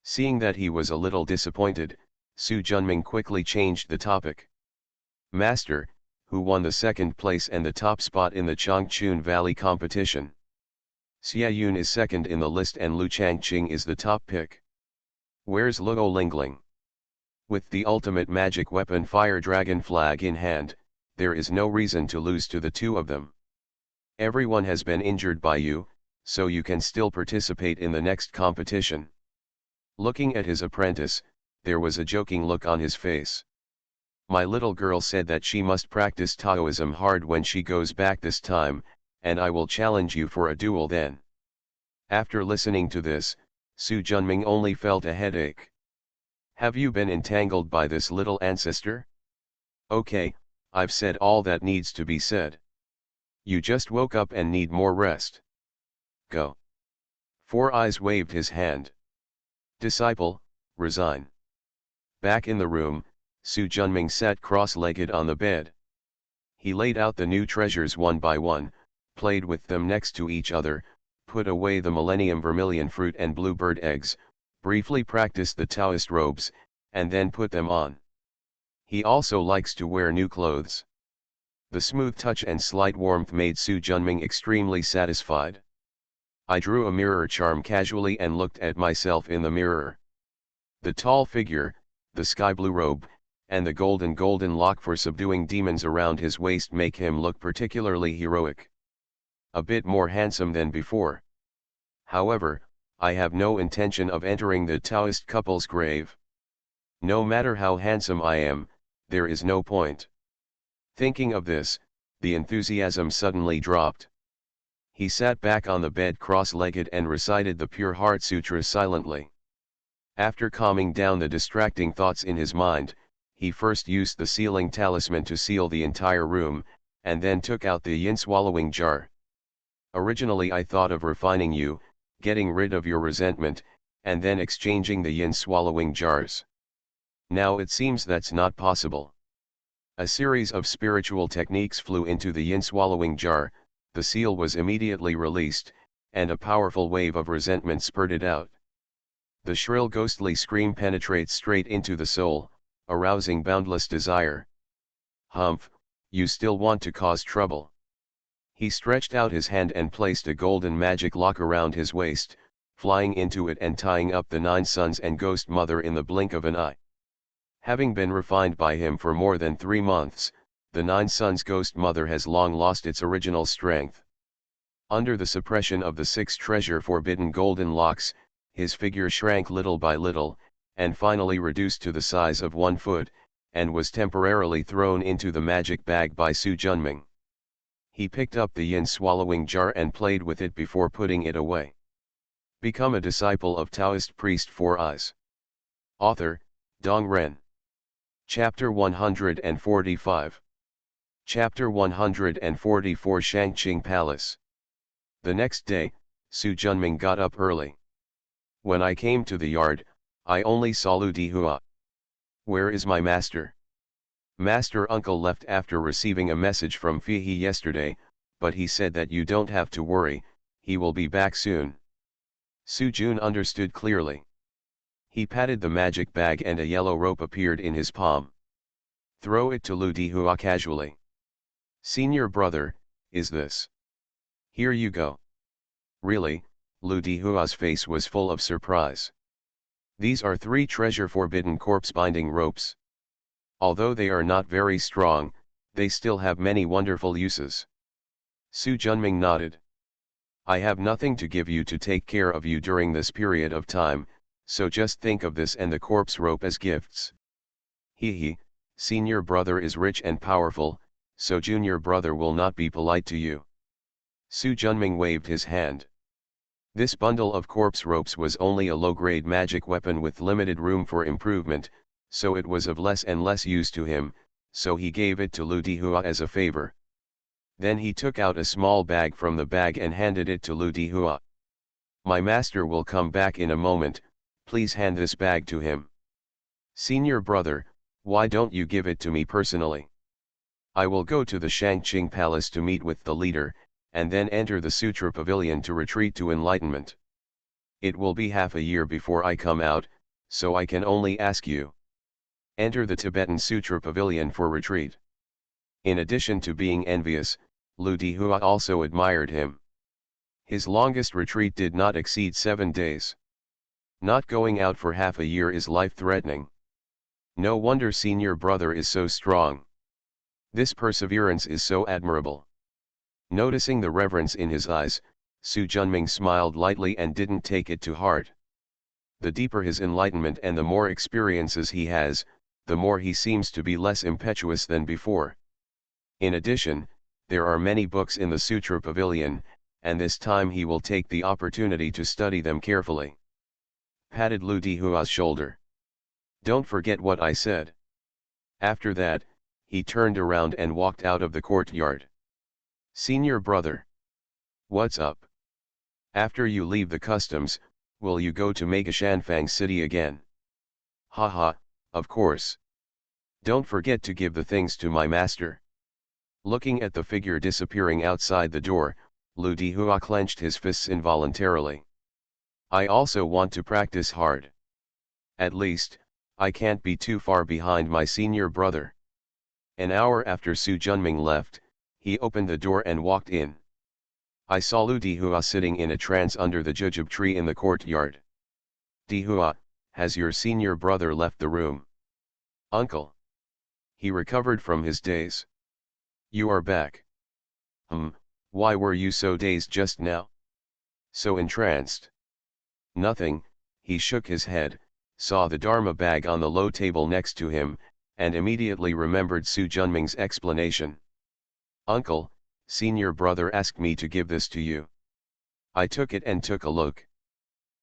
Seeing that he was a little disappointed, Su Junming quickly changed the topic. Master, who won the second place and the top spot in the Changchun Valley competition? Xia Yun is second in the list and Lu Changqing is the top pick. Where's Luo Lingling? With the ultimate magic weapon Fire Dragon flag in hand, there is no reason to lose to the two of them. Everyone has been injured by you, so you can still participate in the next competition. Looking at his apprentice, there was a joking look on his face. My little girl said that she must practice Taoism hard when she goes back this time, and I will challenge you for a duel then. After listening to this, Su Junming only felt a headache. Have you been entangled by this little ancestor? Okay, I've said all that needs to be said. You just woke up and need more rest. Go. Four Eyes waved his hand. Disciple, resign. Back in the room, Su Junming sat cross-legged on the bed. He laid out the new treasures one by one, played with them next to each other, put away the Millennium Vermilion fruit and bluebird eggs, briefly practiced the Taoist robes, and then put them on. He also likes to wear new clothes. The smooth touch and slight warmth made Su Junming extremely satisfied. I drew a mirror charm casually and looked at myself in the mirror. The tall figure, the sky blue robe, and the golden lock for subduing demons around his waist make him look particularly heroic. A bit more handsome than before. However, I have no intention of entering the Taoist couple's grave. No matter how handsome I am, there is no point. Thinking of this, the enthusiasm suddenly dropped. He sat back on the bed cross-legged and recited the Pure Heart Sutra silently. After calming down the distracting thoughts in his mind, he first used the sealing talisman to seal the entire room, and then took out the yin swallowing jar. Originally I thought of refining you, getting rid of your resentment, and then exchanging the yin swallowing jars. Now it seems that's not possible. A series of spiritual techniques flew into the yin-swallowing jar, the seal was immediately released, and a powerful wave of resentment spurted out. The shrill ghostly scream penetrates straight into the soul, arousing boundless desire. Humph, you still want to cause trouble. He stretched out his hand and placed a golden magic lock around his waist, flying into it and tying up the 9 sons and ghost mother in the blink of an eye. Having been refined by him for more than 3 months, the 9 sons ghost mother has long lost its original strength. Under the suppression of the 6 treasure forbidden golden locks, his figure shrank little by little, and finally reduced to the size of 1 foot, and was temporarily thrown into the magic bag by Su Junming. He picked up the yin-swallowing jar and played with it before putting it away. Become a disciple of Taoist priest 4 Eyes. Author, Dong Ren. Chapter 145. Chapter 144 Shangqing Palace. The next day, Su Junming got up early. When I came to the yard, I only saw Lu Dihua. Where is my master? Master uncle left after receiving a message from Fihi yesterday, but he said that you don't have to worry, he will be back soon. Su Jun understood clearly. He patted the magic bag and a yellow rope appeared in his palm. Throw it to Lu Dihua casually. Senior brother, is this? Here you go. Really, Lu Dihua's face was full of surprise. These are 3 treasure forbidden corpse binding ropes. Although they are not very strong, they still have many wonderful uses. Su Junming nodded. I have nothing to give you to take care of you during this period of time, so just think of this and the corpse rope as gifts. He, senior brother is rich and powerful, so junior brother will not be polite to you. Su Junming waved his hand. This bundle of corpse ropes was only a low-grade magic weapon with limited room for improvement, so it was of less and less use to him, so he gave it to Lu Dihua as a favor. Then he took out a small bag from the bag and handed it to Lu Dihua. My master will come back in a moment, please hand this bag to him. Senior brother, why don't you give it to me personally? I will go to the Shangqing Palace to meet with the leader, and then enter the Sutra Pavilion to retreat to enlightenment. It will be half a year before I come out, so I can only ask you. Enter the Tibetan Sutra Pavilion for retreat. In addition to being envious, Lu Dihua also admired him. His longest retreat did not exceed 7 days. Not going out for half a year is life-threatening. No wonder senior brother is so strong. This perseverance is so admirable. Noticing the reverence in his eyes, Su Junming smiled lightly and didn't take it to heart. The deeper his enlightenment and the more experiences he has, the more he seems to be less impetuous than before. In addition, there are many books in the Sutra Pavilion, and this time he will take the opportunity to study them carefully. Patted Lu Dihua's shoulder. Don't forget what I said. After that, he turned around and walked out of the courtyard. Senior brother. What's up? After you leave the customs, will you go to Megashanfang city again? Haha, of course. Don't forget to give the things to my master. Looking at the figure disappearing outside the door, Lu Dihua clenched his fists involuntarily. I also want to practice hard. At least, I can't be too far behind my senior brother. An hour after Su Junming left, he opened the door and walked in. I saw Lu Dihua sitting in a trance under the jujube tree in the courtyard. Dihua, has your senior brother left the room? Uncle. He recovered from his daze. You are back. Why were you so dazed just now? So entranced. Nothing, he shook his head, saw the Dharma bag on the low table next to him, and immediately remembered Su Junming's explanation. Uncle, senior brother asked me to give this to you. I took it and took a look.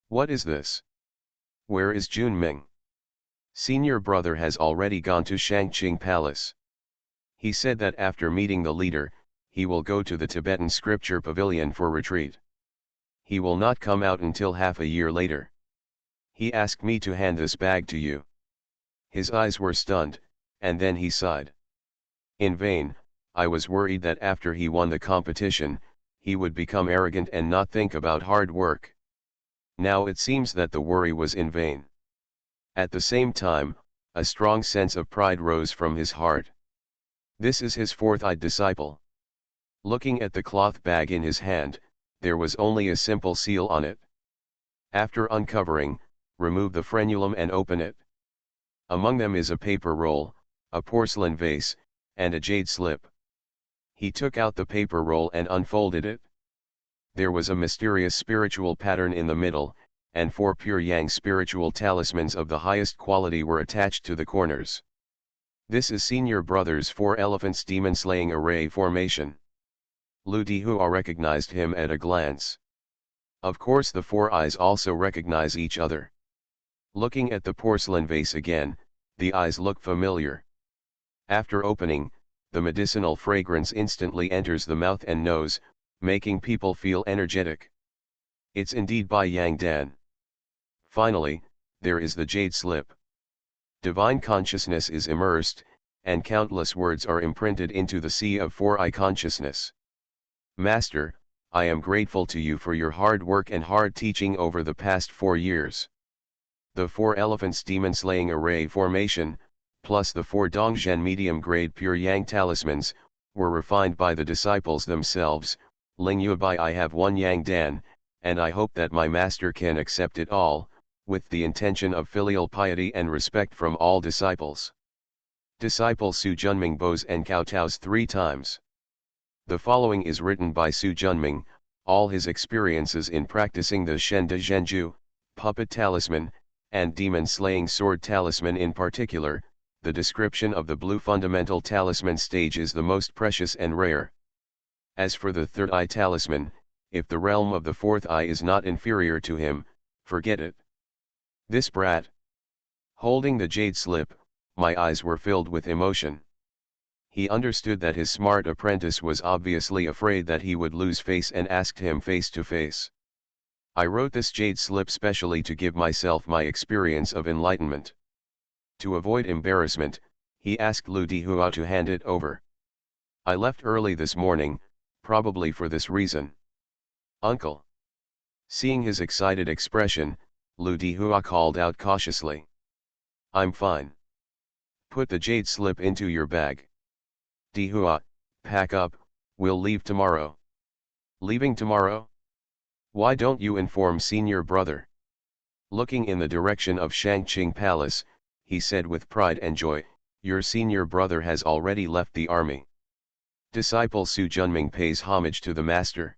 What is this? Where is Junming? Senior brother has already gone to Shangqing Palace. He said that after meeting the leader, he will go to the Tibetan Scripture Pavilion for retreat. He will not come out until half a year later. He asked me to hand this bag to you. His eyes were stunned, and then he sighed. In vain, I was worried that after he won the competition, he would become arrogant and not think about hard work. Now it seems that the worry was in vain. At the same time, a strong sense of pride rose from his heart. This is his fourth-eyed disciple. Looking at the cloth bag in his hand, there was only a simple seal on it. After uncovering, remove the frenulum and open it. Among them is a paper roll, a porcelain vase, and a jade slip. He took out the paper roll and unfolded it. There was a mysterious spiritual pattern in the middle, and 4 pure yang spiritual talismans of the highest quality were attached to the corners. This is Senior Brother's 4 elephants demon-slaying array formation. Lu Dihua recognized him at a glance. Of course the 4 eyes also recognize each other. Looking at the porcelain vase again, the eyes look familiar. After opening, the medicinal fragrance instantly enters the mouth and nose, making people feel energetic. It's indeed Bai Yang Dan. Finally, there is the jade slip. Divine consciousness is immersed, and countless words are imprinted into the sea of 4-eye consciousness. Master, I am grateful to you for your hard work and hard teaching over the past 4 years. The 4 elephants demon-slaying array formation, plus the 4 Dongzhen medium-grade pure yang talismans, were refined by the disciples themselves. Ling Yubai, I have 1 Yang Dan, and I hope that my master can accept it all, with the intention of filial piety and respect from all disciples. Disciple Su Junming bows and kowtows 3 times. The following is written by Su Junming, all his experiences in practicing the Shen De Zhenju, puppet talisman, and demon-slaying sword talisman in particular. The description of the blue fundamental talisman stage is the most precious and rare. As for the 3rd eye talisman, if the realm of the 4th eye is not inferior to him, forget it. This brat. Holding the jade slip, my eyes were filled with emotion. He understood that his smart apprentice was obviously afraid that he would lose face and asked him face to face. I wrote this jade slip specially to give myself my experience of enlightenment. To avoid embarrassment, he asked Lu Dihua to hand it over. I left early this morning, probably for this reason. Uncle. Seeing his excited expression, Lu Dihua called out cautiously. I'm fine. Put the jade slip into your bag. Dihua, pack up, we'll leave tomorrow. Leaving tomorrow? Why don't you inform Senior Brother? Looking in the direction of Shangqing Palace, he said with pride and joy, your Senior Brother has already left the army. Disciple Su Junming pays homage to the master.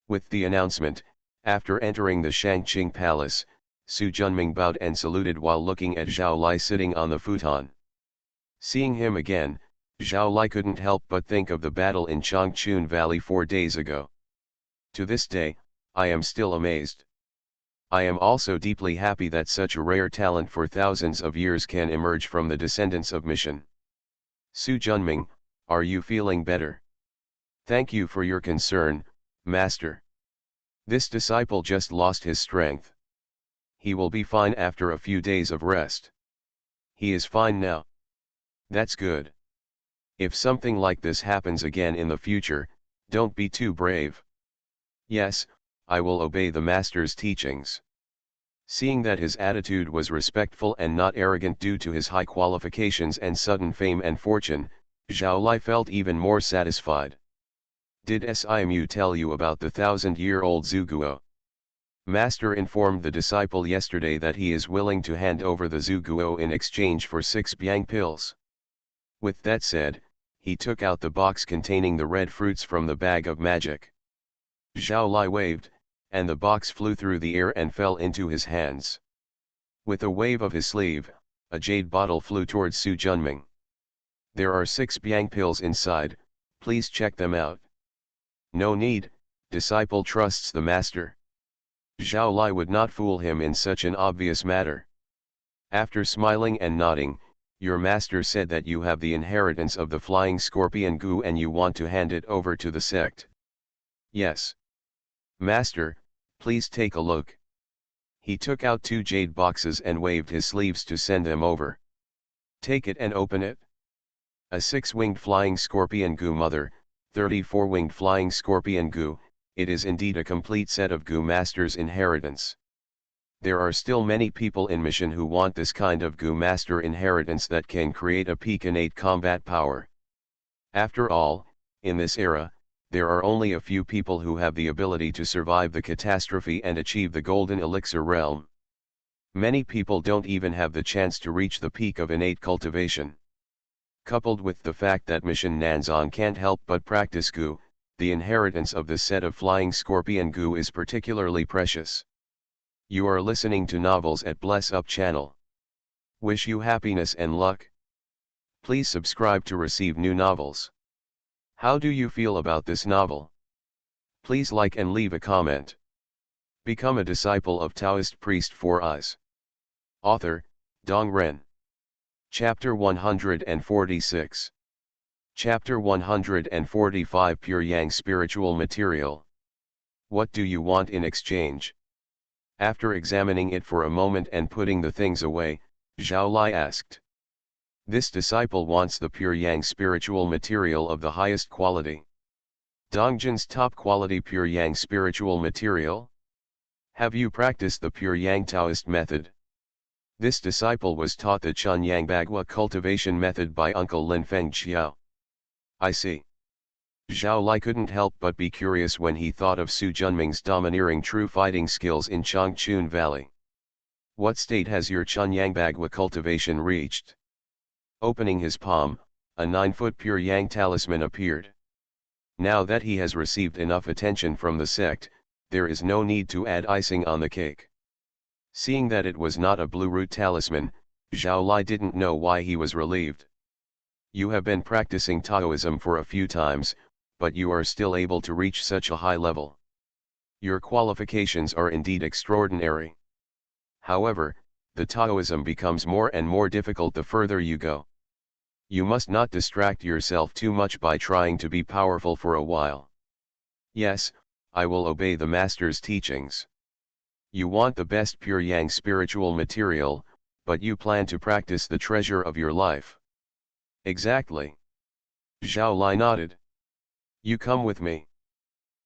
With the announcement, after entering the Shangqing Palace, Su Junming bowed and saluted while looking at Zhao Lai sitting on the futon. Seeing him again, Zhao Lai couldn't help but think of the battle in Changchun Valley 4 days ago. To this day, I am still amazed. I am also deeply happy that such a rare talent for thousands of years can emerge from the descendants of Mission. Su Junming, are you feeling better? Thank you for your concern, Master. This disciple just lost his strength. He will be fine after a few days of rest. He is fine now. That's good. If something like this happens again in the future, don't be too brave. Yes, I will obey the master's teachings. Seeing that his attitude was respectful and not arrogant due to his high qualifications and sudden fame and fortune, Zhao Lai felt even more satisfied. Did Simu tell you about the 1,000-year-old Zhuguo? Master informed the disciple yesterday that he is willing to hand over the Zhuguo in exchange for 6 Biang pills. With that said, he took out the box containing the red fruits from the bag of magic. Zhao Lai waved, and the box flew through the air and fell into his hands. With a wave of his sleeve, a jade bottle flew towards Su Junming. There are 6 Biang pills inside, please check them out. No need, disciple trusts the master. Zhao Lai would not fool him in such an obvious matter. After smiling and nodding, your master said that you have the inheritance of the flying scorpion goo and you want to hand it over to the sect. Yes. Master, please take a look. He took out 2 jade boxes and waved his sleeves to send them over. Take it and open it. A 6-winged flying scorpion goo mother, 34-winged flying scorpion goo, it is indeed a complete set of goo master's inheritance. There are still many people in mission who want this kind of goo master inheritance that can create a peak innate combat power. After all, in this era, there are only a few people who have the ability to survive the catastrophe and achieve the golden elixir realm. Many people don't even have the chance to reach the peak of innate cultivation. Coupled with the fact that Mission Nanzan can't help but practice goo, the inheritance of this set of flying scorpion goo is particularly precious. You are listening to Novels at Bless Up channel. Wish you happiness and luck. Please subscribe to receive new novels. How do you feel about this novel? Please like and leave a comment. Become a disciple of Taoist priest 4 Eyes. Author, Dong Ren. Chapter 146. Chapter 145 Pure Yang Spiritual Material. What do you want in exchange? After examining it for a moment and putting the things away, Zhao Lai asked. This disciple wants the pure Yang spiritual material of the highest quality. Dongjin's top quality pure Yang spiritual material? Have you practiced the pure Yang Taoist method? This disciple was taught the Chun Yang Bagua cultivation method by Uncle Lin Feng Xiao. I see. Zhao Lai couldn't help but be curious when he thought of Su Junming's domineering true fighting skills in Changchun Valley. What state has your Chun Yang Bagua cultivation reached? Opening his palm, a 9-foot pure Yang talisman appeared. Now that he has received enough attention from the sect, there is no need to add icing on the cake. Seeing that it was not a blue root talisman, Zhao Lai didn't know why he was relieved. You have been practicing Taoism for a few times, but you are still able to reach such a high level. Your qualifications are indeed extraordinary. However, the Taoism becomes more and more difficult the further you go. You must not distract yourself too much by trying to be powerful for a while. Yes, I will obey the Master's teachings. You want the best pure Yang spiritual material, but you plan to practice the treasure of your life. Exactly. Zhao Lai nodded. You come with me.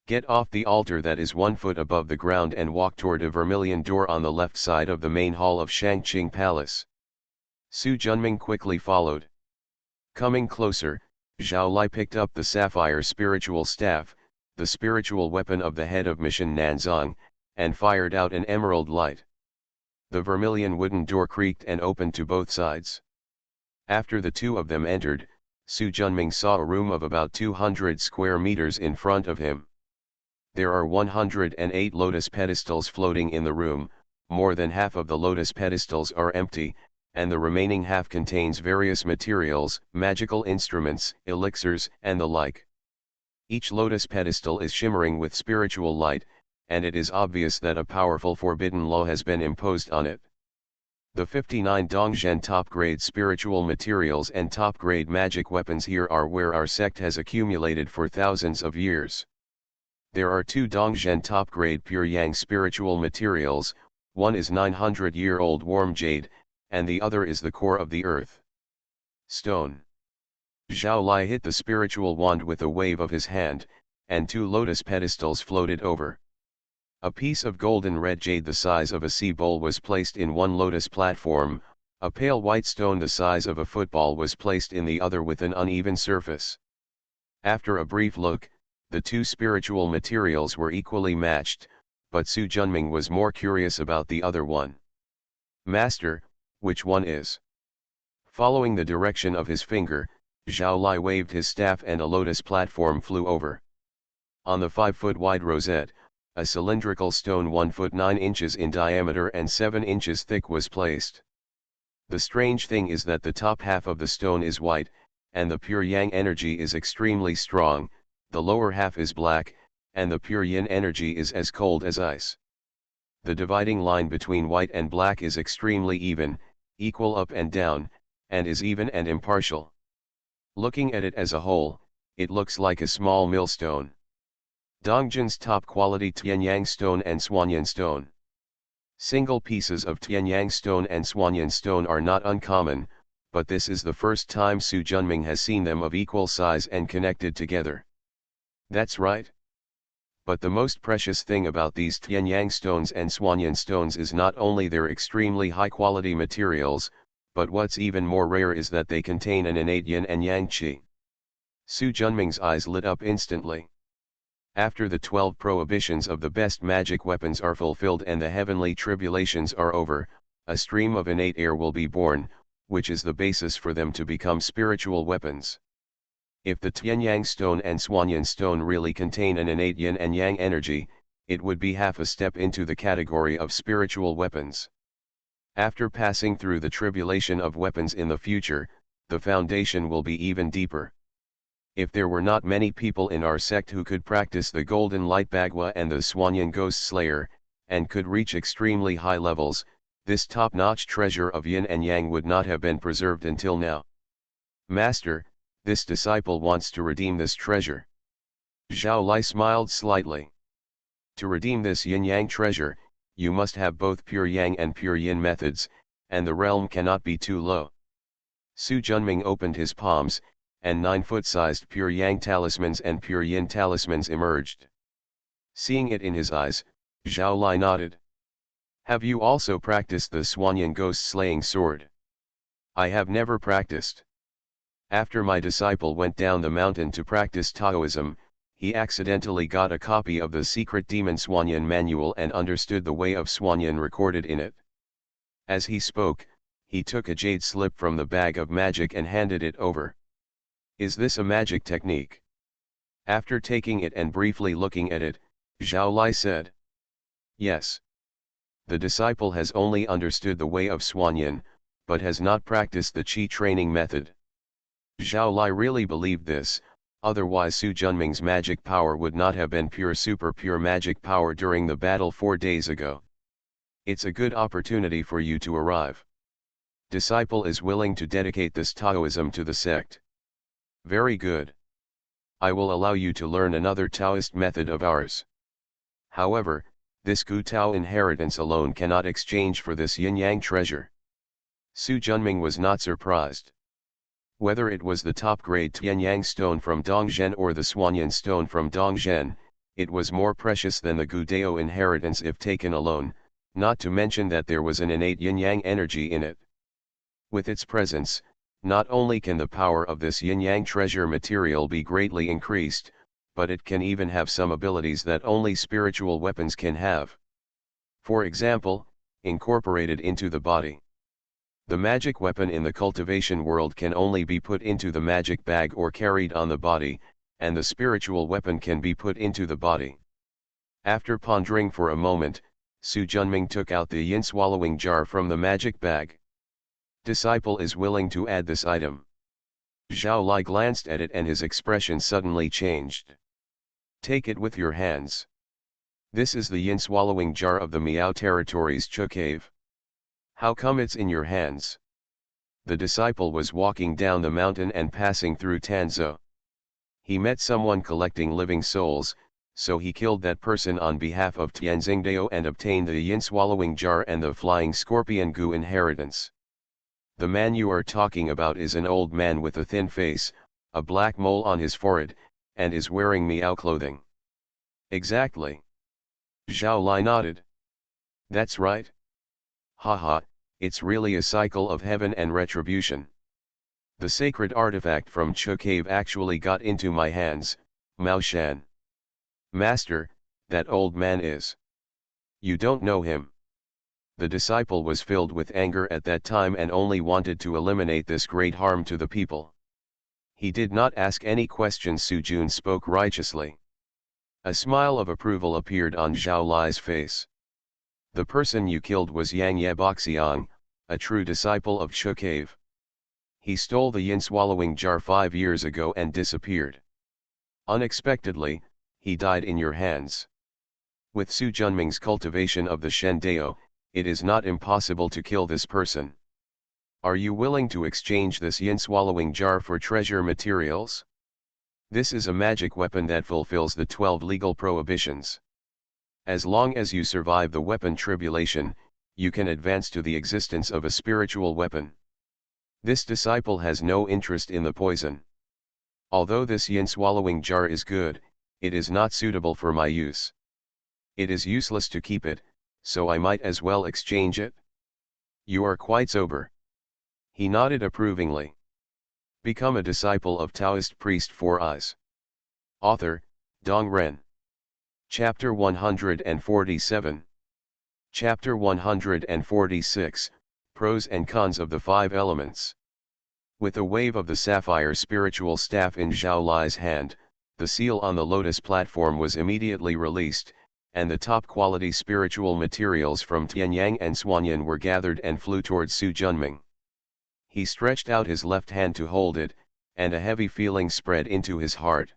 Get off the altar that is 1 foot above the ground and walk toward a vermilion door on the left side of the main hall of Shangqing Palace. Su Junming quickly followed. Coming closer, Zhao Lai picked up the sapphire spiritual staff, the spiritual weapon of the head of Mission Nanzang, and fired out an emerald light. The vermilion wooden door creaked and opened to both sides. After the two of them entered, Su Junming saw a room of about 200 square meters in front of him. There are 108 lotus pedestals floating in the room, more than half of the lotus pedestals are empty, and the remaining half contains various materials, magical instruments, elixirs, and the like. Each lotus pedestal is shimmering with spiritual light, and it is obvious that a powerful forbidden law has been imposed on it. The 59 Dongzhen top-grade spiritual materials and top-grade magic weapons here are where our sect has accumulated for thousands of years. There are 2 Dongzhen top-grade pure Yang spiritual materials, one is 900-year-old warm jade, and the other is the core of the earth. Stone. Zhao Lai hit the spiritual wand with a wave of his hand, and 2 lotus pedestals floated over. A piece of golden red jade the size of a sea bowl was placed in one lotus platform, a pale white stone the size of a football was placed in the other with an uneven surface. After a brief look, the 2 spiritual materials were equally matched, but Su Junming was more curious about the other one. Master, which one is? Following the direction of his finger, Zhao Lai waved his staff and a lotus platform flew over. On the 5-foot wide rosette, a cylindrical stone 1 foot 9 inches in diameter and 7 inches thick was placed. The strange thing is that the top half of the stone is white, and the pure Yang energy is extremely strong, the lower half is black, and the pure Yin energy is as cold as ice. The dividing line between white and black is extremely even, equal up and down, and is even and impartial. Looking at it as a whole, it looks like a small millstone. Dongjin's top quality Tianyang stone and Suanyan stone. Single pieces of Tianyang stone and Suanyan stone are not uncommon, but this is the first time Su Junming has seen them of equal size and connected together. That's right. But the most precious thing about these Tianyang stones and Swanyan stones is not only their extremely high-quality materials, but what's even more rare is that they contain an innate yin and yang qi. Su Junming's eyes lit up instantly. After the 12 prohibitions of the best magic weapons are fulfilled and the heavenly tribulations are over, a stream of innate air will be born, which is the basis for them to become spiritual weapons. If the Tianyang stone and Swanyan stone really contain an innate yin and yang energy, it would be half a step into the category of spiritual weapons. After passing through the tribulation of weapons in the future, the foundation will be even deeper. If there were not many people in our sect who could practice the Golden Light Bagua and the Swanyan Ghost Slayer, and could reach extremely high levels, this top-notch treasure of yin and yang would not have been preserved until now. Master, this disciple wants to redeem this treasure. Zhao Lai smiled slightly. To redeem this yin-yang treasure, you must have both pure yang and pure yin methods, and the realm cannot be too low. Su Junming opened his palms, and 9-foot-sized pure yang talismans and pure yin talismans emerged. Seeing it in his eyes, Zhao Lai nodded. Have you also practiced the Swanyan ghost-slaying sword? I have never practiced. After my disciple went down the mountain to practice Taoism, he accidentally got a copy of the secret Demon Swanyan manual and understood the way of Swanyan recorded in it. As he spoke, he took a jade slip from the bag of magic and handed it over. Is this a magic technique? After taking it and briefly looking at it, Zhao Lai said. Yes. The disciple has only understood the way of Swanyan, but has not practiced the Qi training method. Zhao Lai really believed this, otherwise Su Junming's magic power would not have been pure super pure magic power during the battle 4 days ago. It's a good opportunity for you to arrive. Disciple is willing to dedicate this Taoism to the sect. Very good. I will allow you to learn another Taoist method of ours. However, this Gu Tao inheritance alone cannot exchange for this yin-yang treasure. Su Junming was not surprised. Whether it was the top-grade Tianyang stone from Dongzhen or the Swanyan stone from Dongzhen, it was more precious than the Gu Dao inheritance if taken alone, not to mention that there was an innate yin-yang energy in it. With its presence, not only can the power of this yin-yang treasure material be greatly increased, but it can even have some abilities that only spiritual weapons can have. For example, incorporated into the body. The magic weapon in the cultivation world can only be put into the magic bag or carried on the body, and the spiritual weapon can be put into the body. After pondering for a moment, Su Junming took out the yin swallowing jar from the magic bag. Disciple is willing to add this item. Zhao Lai glanced at it and his expression suddenly changed. Take it with your hands. This is the yin swallowing jar of the Miao territory's Chu cave. How come it's in your hands? The disciple was walking down the mountain and passing through Tanzhou. He met someone collecting living souls, so he killed that person on behalf of Tianxingdao and obtained the yin swallowing jar and the flying scorpion Gu inheritance. The man you are talking about is an old man with a thin face, a black mole on his forehead, and is wearing Miao clothing. Exactly. Zhao Lai nodded. That's right. Haha, it's really a cycle of heaven and retribution. The sacred artifact from Chu cave actually got into my hands, Mao Shan. Master, that old man is. You don't know him. The disciple was filled with anger at that time and only wanted to eliminate this great harm to the people. He did not ask any questions. Su Jun spoke righteously. A smile of approval appeared on Zhao Lai's face. The person you killed was Yang Yeboxiang, a true disciple of Chu cave. He stole the yin swallowing jar 5 years ago and disappeared. Unexpectedly, he died in your hands. With Su Junming's cultivation of the Shen Dao, it is not impossible to kill this person. Are you willing to exchange this yin swallowing jar for treasure materials? This is a magic weapon that fulfills the 12 legal prohibitions. As long as you survive the weapon tribulation, you can advance to the existence of a spiritual weapon. This disciple has no interest in the poison. Although this yin swallowing jar is good, it is not suitable for my use. It is useless to keep it, so I might as well exchange it. You are quite sober. He nodded approvingly. Become a disciple of Taoist priest Four Eyes. Author, Dong Ren. Chapter 147. Chapter 146, Pros and Cons of the Five Elements. With a wave of the sapphire spiritual staff in Zhao Lai's hand, the seal on the lotus platform was immediately released, and the top-quality spiritual materials from Tianyang and Xuanyan were gathered and flew towards Su Junming. He stretched out his left hand to hold it, and a heavy feeling spread into his heart.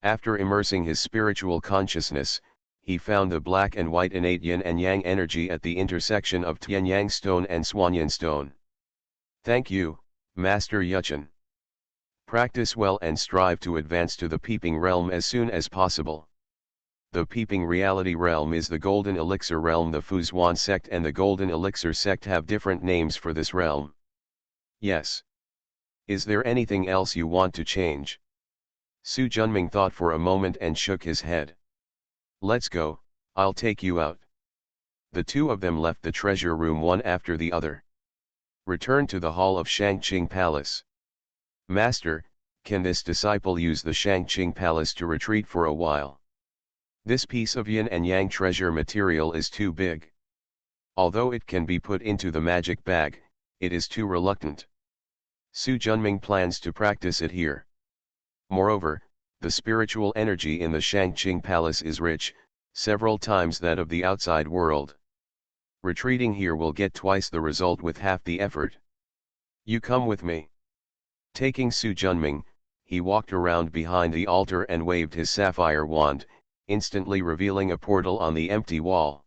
After immersing his spiritual consciousness, he found the black and white innate yin and yang energy at the intersection of Tianyang stone and Xuanyan stone. Thank you, Master Yuchen. Practice well and strive to advance to the peeping realm as soon as possible. The peeping reality realm is the golden elixir realm. The Fuzhuan sect and the golden elixir sect have different names for this realm. Yes. Is there anything else you want to change? Su Junming thought for a moment and shook his head. Let's go, I'll take you out. The two of them left the treasure room one after the other. Returned to the hall of Shangqing Palace. Master, can this disciple use the Shangqing Palace to retreat for a while? This piece of yin and yang treasure material is too big. Although it can be put into the magic bag, it is too reluctant. Su Junming plans to practice it here. Moreover, the spiritual energy in the Shangqing Palace is rich, several times that of the outside world. Retreating here will get twice the result with half the effort. You come with me. Taking Su Junming, he walked around behind the altar and waved his sapphire wand, instantly revealing a portal on the empty wall.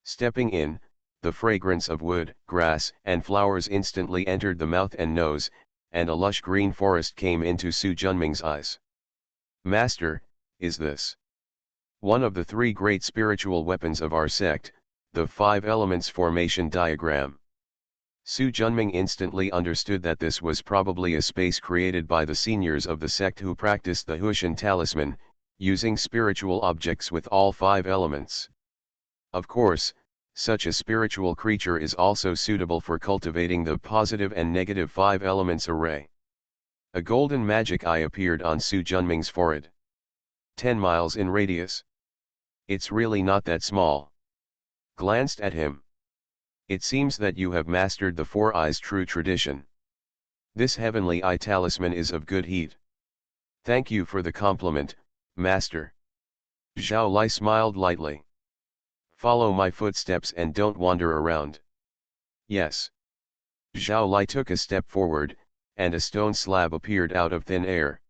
Stepping in, the fragrance of wood, grass, and flowers instantly entered the mouth and nose, and a lush green forest came into Su Junming's eyes. Master, is this one of the three great spiritual weapons of our sect, the five elements formation diagram? Su Junming instantly understood that this was probably a space created by the seniors of the sect who practiced the Hushan talisman, using spiritual objects with all five elements. Of course, such a spiritual creature is also suitable for cultivating the positive and negative five elements array. A golden magic eye appeared on Su Junming's forehead. 10 miles in radius. It's really not that small. Glanced at him. It seems that you have mastered the Four Eyes true tradition. This heavenly eye talisman is of good heat. Thank you for the compliment, Master. Zhao Lai smiled lightly. Follow my footsteps and don't wander around. Yes. Zhao Lai took a step forward, and a stone slab appeared out of thin air.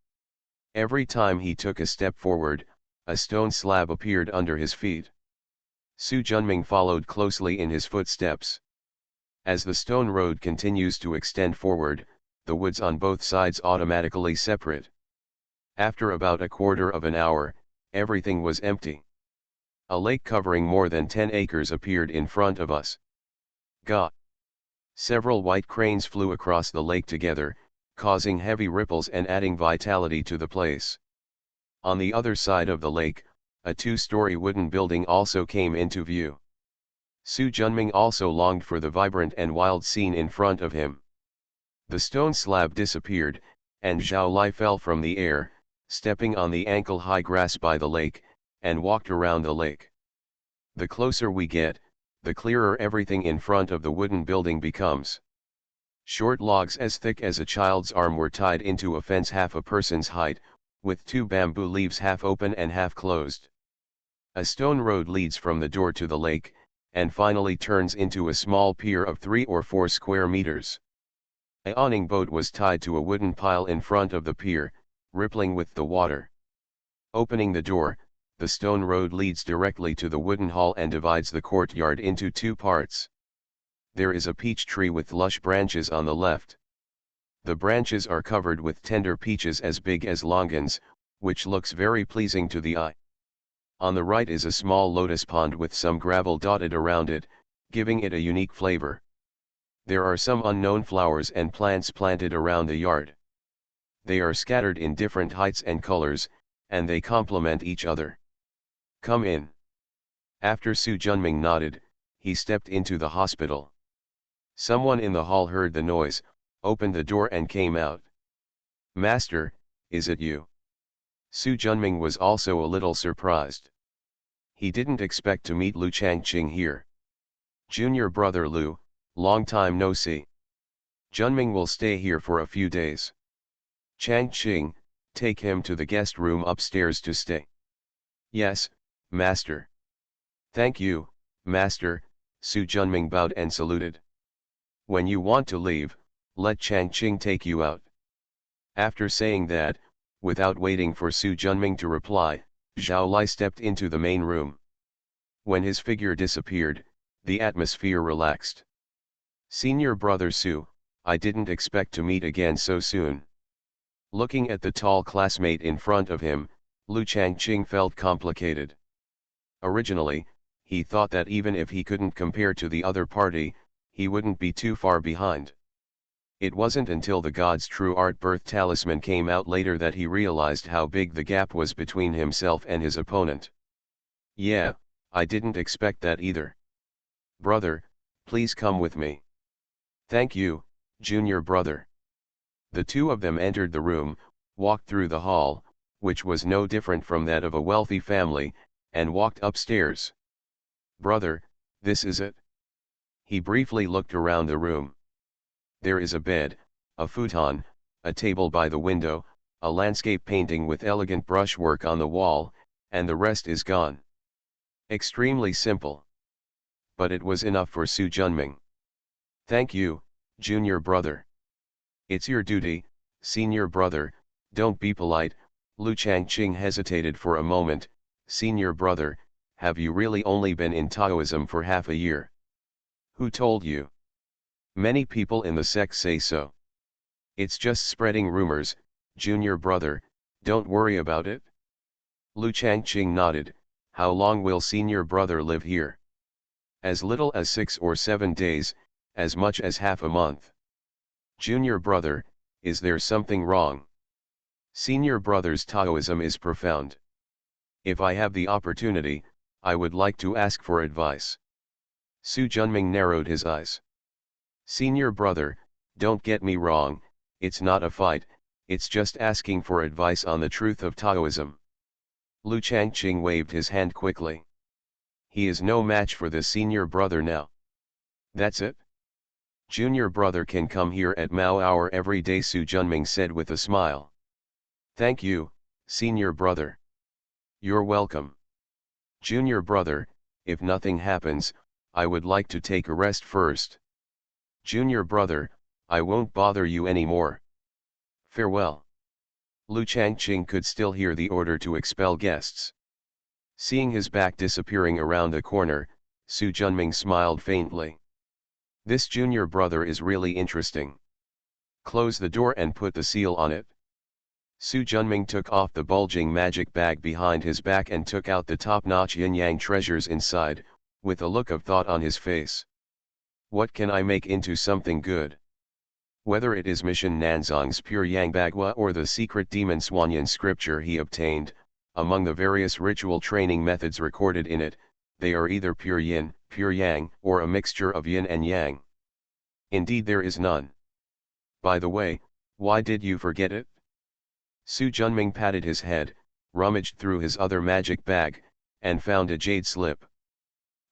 Every time he took a step forward, a stone slab appeared under his feet. Su Junming followed closely in his footsteps. As the stone road continues to extend forward, the woods on both sides automatically separate. After about a quarter of an hour, everything was empty. A lake covering more than 10 acres appeared in front of us. Gah! Several white cranes flew across the lake together, causing heavy ripples and adding vitality to the place. On the other side of the lake, a two-story wooden building also came into view. Su Junming also longed for the vibrant and wild scene in front of him. The stone slab disappeared, and Zhao Lai fell from the air, stepping on the ankle-high grass by the lake, and walked around the lake. The closer we get, the clearer everything in front of the wooden building becomes. Short logs as thick as a child's arm were tied into a fence half a person's height, with two bamboo leaves half open and half closed. A stone road leads from the door to the lake, and finally turns into a small pier of 3 or 4 square meters. A awning boat was tied to a wooden pile in front of the pier, rippling with the water. Opening the door, the stone road leads directly to the wooden hall and divides the courtyard into 2 parts. There is a peach tree with lush branches on the left. The branches are covered with tender peaches as big as longans, which looks very pleasing to the eye. On the right is a small lotus pond with some gravel dotted around it, giving it a unique flavor. There are some unknown flowers and plants planted around the yard. They are scattered in different heights and colors, and they complement each other. Come in. After Su Junming nodded, he stepped into the hospital. Someone in the hall heard the noise, opened the door and came out. Master, is it you? Su Junming was also a little surprised. He didn't expect to meet Lu Changqing here. Junior brother Lu, long time no see. Junming will stay here for a few days. Changqing, take him to the guest room upstairs to stay. Yes, master. Thank you, master, Su Junming bowed and saluted. When you want to leave, let Changqing take you out. After saying that, without waiting for Su Junming to reply, Zhao Lai stepped into the main room. When his figure disappeared, the atmosphere relaxed. Senior brother Su, I didn't expect to meet again so soon. Looking at the tall classmate in front of him, Lu Changqing felt complicated. Originally, he thought that even if he couldn't compare to the other party, he wouldn't be too far behind. It wasn't until the God's True Art Birth Talisman came out later that he realized how big the gap was between himself and his opponent. Yeah, I didn't expect that either. Brother, please come with me. Thank you, junior brother. The two of them entered the room, walked through the hall, which was no different from that of a wealthy family, and walked upstairs. Brother, this is it. He briefly looked around the room. There is a bed, a futon, a table by the window, a landscape painting with elegant brushwork on the wall, and the rest is gone. Extremely simple. But it was enough for Su Junming. Thank you, junior brother. It's your duty, senior brother, don't be polite. Lu Changqing hesitated for a moment. Senior brother, have you really only been in Taoism for half a year? Who told you? Many people in the sect say so. It's just spreading rumors, junior brother, don't worry about it. Lu Changqing nodded. How long will senior brother live here? As little as 6 or 7 days, as much as half a month. Junior brother, is there something wrong? Senior brother's Taoism is profound. If I have the opportunity, I would like to ask for advice. Su Junming narrowed his eyes. Senior brother, don't get me wrong, it's not a fight, it's just asking for advice on the truth of Taoism. Lu Changqing waved his hand quickly. He is no match for the senior brother now. That's it? Junior brother can come here at Mao hour every day, Su Junming said with a smile. Thank you, senior brother. You're welcome. Junior brother, if nothing happens, I would like to take a rest first. Junior brother, I won't bother you anymore. Farewell. Lu Changqing could still hear the order to expel guests. Seeing his back disappearing around the corner, Su Junming smiled faintly. This junior brother is really interesting. Close the door and put the seal on it. Su Junming took off the bulging magic bag behind his back and took out the top-notch yin-yang treasures inside, with a look of thought on his face. What can I make into something good? Whether it is Mission Nanzong's pure Yang Bagua or the secret demon Swanyan scripture he obtained, among the various ritual training methods recorded in it, they are either pure yin, pure yang, or a mixture of yin and yang. Indeed there is none. By the way, why did you forget it? Su Junming patted his head, rummaged through his other magic bag, and found a jade slip.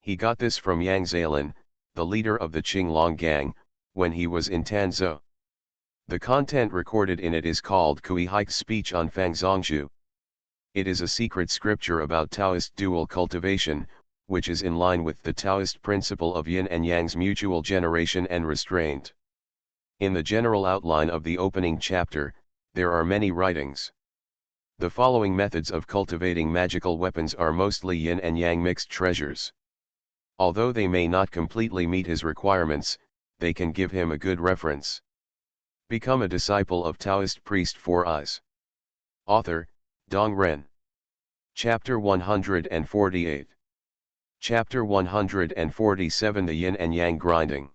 He got this from Yang Zalin, the leader of the Qinglong gang, when he was in Tanzhou. The content recorded in it is called Kui Haike's speech on Fangzongzhu. It is a secret scripture about Taoist dual cultivation, which is in line with the Taoist principle of yin and yang's mutual generation and restraint. In the general outline of the opening chapter, there are many writings. The following methods of cultivating magical weapons are mostly yin and yang mixed treasures. Although they may not completely meet his requirements, they can give him a good reference. Become a disciple of Taoist priest 4 Eyes. Author, Dong Ren. Chapter 148. Chapter 147 The Yin and Yang Grinding.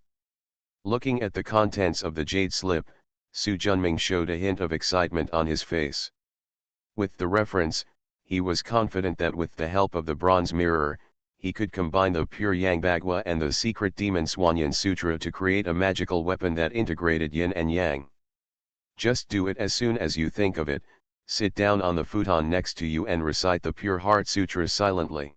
Looking at the contents of the jade slip, Su Junming showed a hint of excitement on his face. With the reference, he was confident that with the help of the bronze mirror, he could combine the pure Yang Bagua and the secret demon Swanyan Sutra to create a magical weapon that integrated yin and yang. Just do it as soon as you think of it, sit down on the futon next to you and recite the Pure Heart Sutra silently.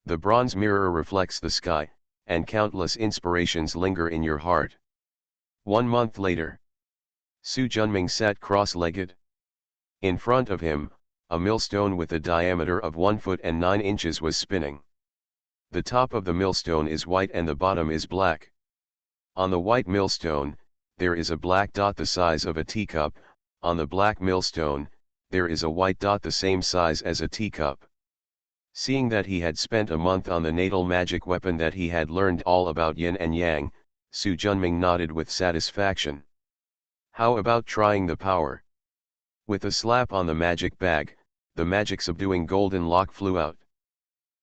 The bronze mirror reflects the sky, and countless inspirations linger in your heart. 1 month later, Su Junming sat cross-legged. In front of him, a millstone with a diameter of 1 foot and 9 inches was spinning. The top of the millstone is white and the bottom is black. On the white millstone, there is a black dot the size of a teacup. On the black millstone, there is a white dot the same size as a teacup. Seeing that he had spent a month on the natal magic weapon, that he had learned all about yin and yang, Su Junming nodded with satisfaction. How about trying the power? With a slap on the magic bag, the magic subduing golden lock flew out.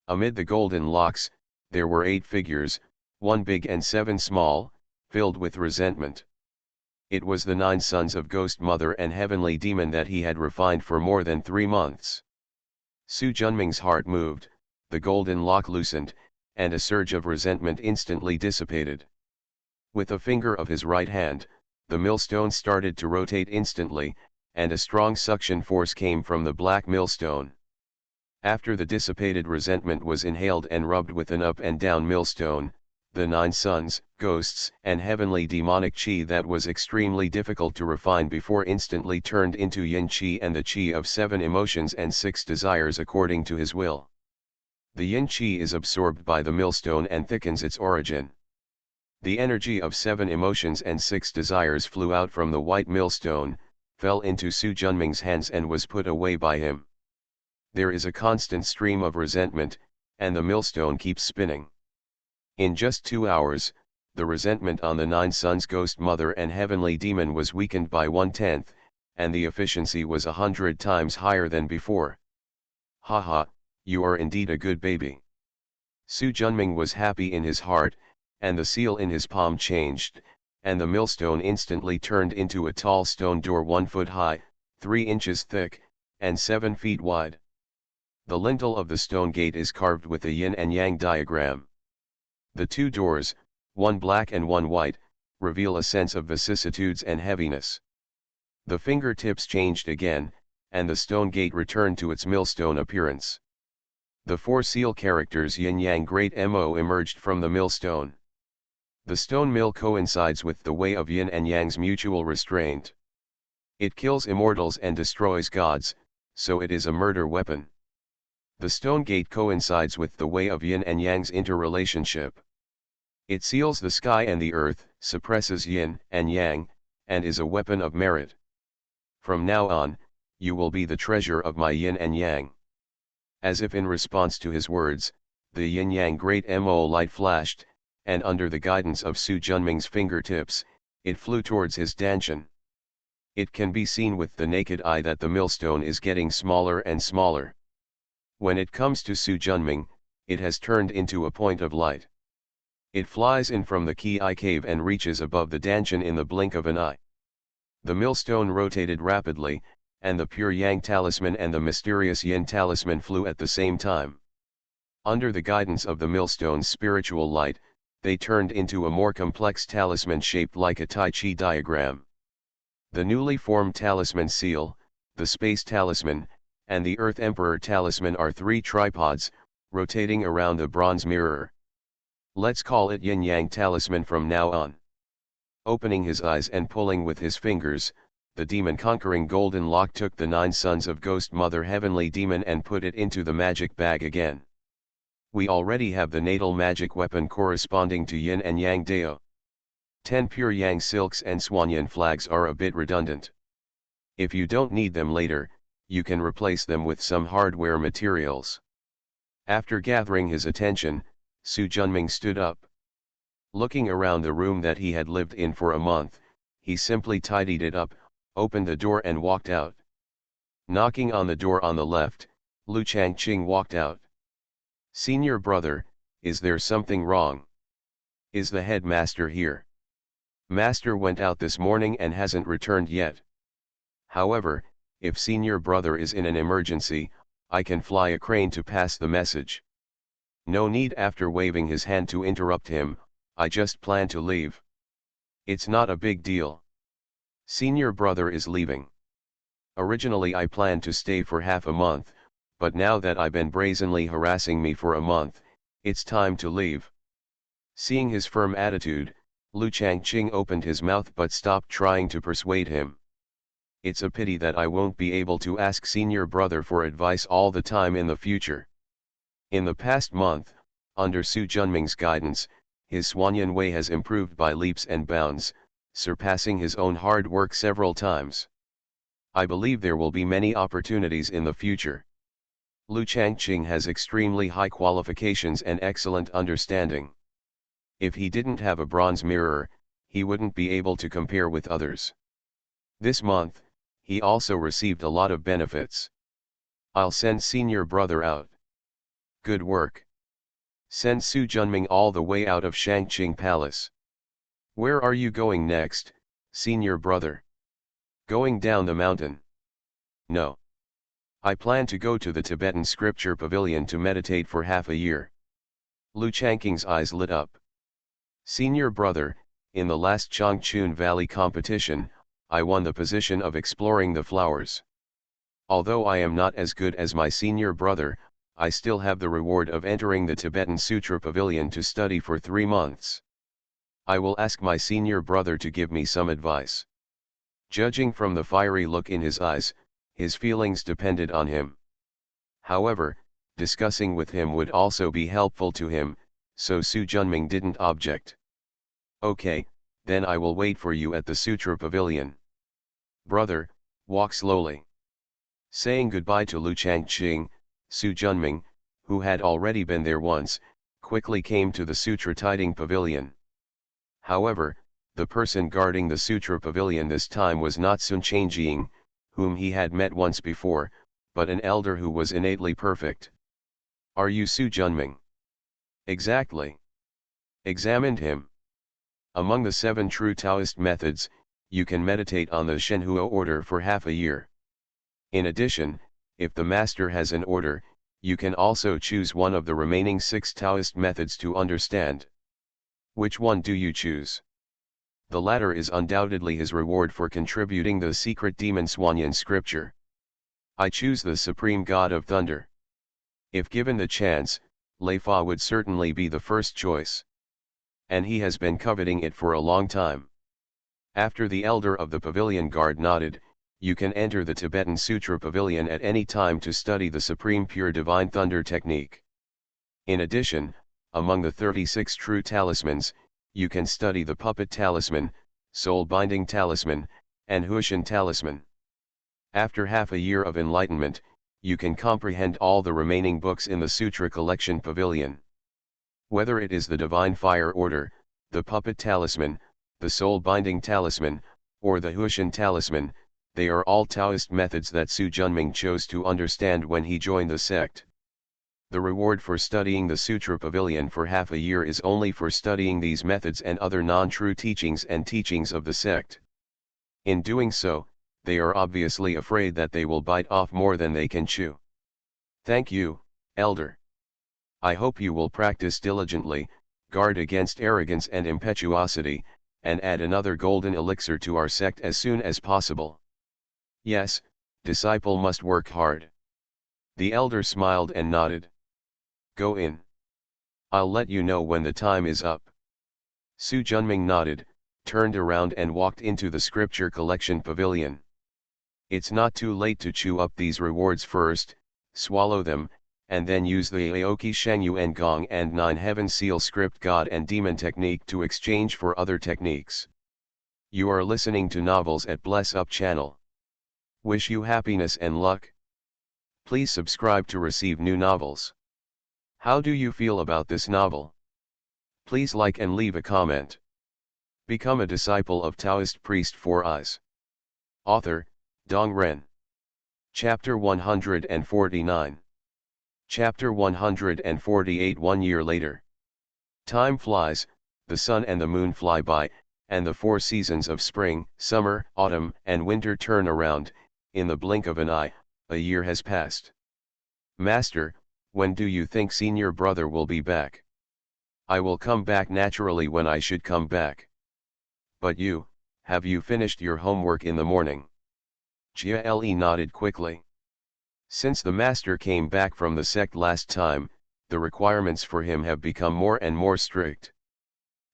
Amid the golden locks, there were 8 figures, 1 big and 7 small, filled with resentment. It was the 9 sons of Ghost Mother and Heavenly Demon that he had refined for more than 3 months. Su Junming's heart moved, the golden lock loosened, and a surge of resentment instantly dissipated. With a finger of his right hand, the millstone started to rotate instantly, and a strong suction force came from the black millstone. After the dissipated resentment was inhaled and rubbed with an up and down millstone, the 9 sons, ghosts, and heavenly demonic chi that was extremely difficult to refine before instantly turned into yin chi and the chi of 7 emotions and 6 desires according to his will. The yin chi is absorbed by the millstone and thickens its origin. The energy of 7 emotions and 6 desires flew out from the white millstone, fell into Su Junming's hands and was put away by him. There is a constant stream of resentment, and the millstone keeps spinning. In just 2 hours, the resentment on the 9 sons Ghost Mother and Heavenly Demon was weakened by 1/10, and the efficiency was 100 times higher than before. Haha, you are indeed a good baby. Su Junming was happy in his heart, and the seal in his palm changed, and the millstone instantly turned into a tall stone door 1 foot high, 3 inches thick, and 7 feet wide. The lintel of the stone gate is carved with a yin and yang diagram. The 2 doors, one black and one white, reveal a sense of vicissitudes and heaviness. The fingertips changed again, and the stone gate returned to its millstone appearance. The 4 seal characters Yin Yang Great Mo emerged from the millstone. The stone mill coincides with the way of yin and yang's mutual restraint. It kills immortals and destroys gods, so it is a murder weapon. The stone gate coincides with the way of yin and yang's interrelationship. It seals the sky and the earth, suppresses yin and yang, and is a weapon of merit. From now on, you will be the treasure of my yin and yang. As if in response to his words, the yin-yang great Mo light flashed, and under the guidance of Su Junming's fingertips, it flew towards his dantian. It can be seen with the naked eye that the millstone is getting smaller and smaller. When it comes to Su Junming, it has turned into a point of light. It flies in from the Ki cave and reaches above the dantian in the blink of an eye. The millstone rotated rapidly, and the pure Yang talisman and the mysterious Yin talisman flew at the same time. Under the guidance of the millstone's spiritual light, they turned into a more complex talisman shaped like a Tai Chi diagram. The newly formed talisman seal, the space talisman, and the Earth Emperor talisman are 3 tripods, rotating around the bronze mirror. Let's call it Yin Yang talisman from now on. Opening his eyes and pulling with his fingers, the demon-conquering golden lock took the 9 sons of Ghost Mother Heavenly Demon and put it into the magic bag again. We already have the natal magic weapon corresponding to Yin and Yang Dao. 10 pure Yang silks and Swanyan flags are a bit redundant. If you don't need them later, you can replace them with some hardware materials. After gathering his attention, Su Junming stood up. Looking around the room that he had lived in for a month, he simply tidied it up, opened the door and walked out. Knocking on the door on the left, Lu Changqing walked out. "Senior brother, is there something wrong? Is the headmaster here?" Master went out this morning and hasn't returned yet. However, if senior brother is in an emergency, I can fly a crane to pass the message. No need after waving his hand to interrupt him, I just plan to leave. It's not a big deal. Senior brother is leaving. Originally I planned to stay for half a month, but now that I've been brazenly harassing me for a month, it's time to leave. Seeing his firm attitude, Lu Changqing opened his mouth but stopped trying to persuade him. It's a pity that I won't be able to ask senior brother for advice all the time in the future. In the past month, under Su Junming's guidance, his Swanyan way has improved by leaps and bounds, surpassing his own hard work several times. I believe there will be many opportunities in the future. Lu Changqing has extremely high qualifications and excellent understanding. If he didn't have a bronze mirror, he wouldn't be able to compare with others. This month, he also received a lot of benefits. I'll send senior brother out. Good work. Send Su Junming all the way out of Shangqing Palace. Where are you going next, senior brother? Going down the mountain? No. I plan to go to the Tibetan scripture pavilion to meditate for half a year. Lu Changqing's eyes lit up. Senior brother, in the last Changchun Valley competition, I won the position of exploring the flowers. Although I am not as good as my senior brother, I still have the reward of entering the Tibetan Sutra Pavilion to study for 3 months. I will ask my senior brother to give me some advice. Judging from the fiery look in his eyes, his feelings depended on him. However, discussing with him would also be helpful to him, so Su Junming didn't object. Okay, then I will wait for you at the Sutra Pavilion. Brother, walk slowly. Saying goodbye to Lu Changqing, Su Junming, who had already been there once, quickly came to the Sutra Tiding Pavilion. However, the person guarding the Sutra Pavilion this time was not Sun Changjing, whom he had met once before, but an elder who was innately perfect. Are you Su Junming? Exactly. Examined him. Among the 7 true Taoist methods, you can meditate on the Shenhua order for half a year. In addition, if the master has an order, you can also choose one of the remaining 6 Taoist methods to understand. Which one do you choose? The latter is undoubtedly his reward for contributing the secret demon Swanyan scripture. I choose the Supreme God of Thunder. If given the chance, Lei Fa would certainly be the first choice. And he has been coveting it for a long time. After the elder of the pavilion guard nodded, you can enter the Tibetan Sutra Pavilion at any time to study the Supreme Pure Divine Thunder technique. In addition, among the 36 true talismans, you can study the Puppet Talisman, Soul Binding Talisman, and Huishan Talisman. After half a year of enlightenment, you can comprehend all the remaining books in the Sutra Collection Pavilion. Whether it is the Divine Fire Order, the Puppet Talisman, the Soul Binding Talisman, or the Huishan Talisman, they are all Taoist methods that Su Junming chose to understand when he joined the sect. The reward for studying the Sutra Pavilion for half a year is only for studying these methods and other non-true teachings and teachings of the sect. In doing so, they are obviously afraid that they will bite off more than they can chew. Thank you, Elder. I hope you will practice diligently, guard against arrogance and impetuosity, and add another golden elixir to our sect as soon as possible. Yes, disciple must work hard. The elder smiled and nodded. Go in. I'll let you know when the time is up. Su Junming nodded, turned around and walked into the scripture collection pavilion. It's not too late to chew up these rewards first, swallow them, and then use the Aoki Shengyuan Gong and 9 Heaven Seal script God and Demon technique to exchange for other techniques. You are listening to Novels at Bless Up channel. Wish you happiness and luck. Please subscribe to receive new novels. How do you feel about this novel? Please like and leave a comment. Become a disciple of Taoist Priest 4 Eyes. Author, Dong Ren. Chapter 149. Chapter 148. 1 year later. Time flies, the sun and the moon fly by, and the 4 seasons of spring, summer, autumn, and winter turn around. In the blink of an eye, a year has passed. Master, when do you think senior brother will be back? I will come back naturally when I should come back. But you, have you finished your homework in the morning? Jiale nodded quickly. Since the master came back from the sect last time, the requirements for him have become more and more strict.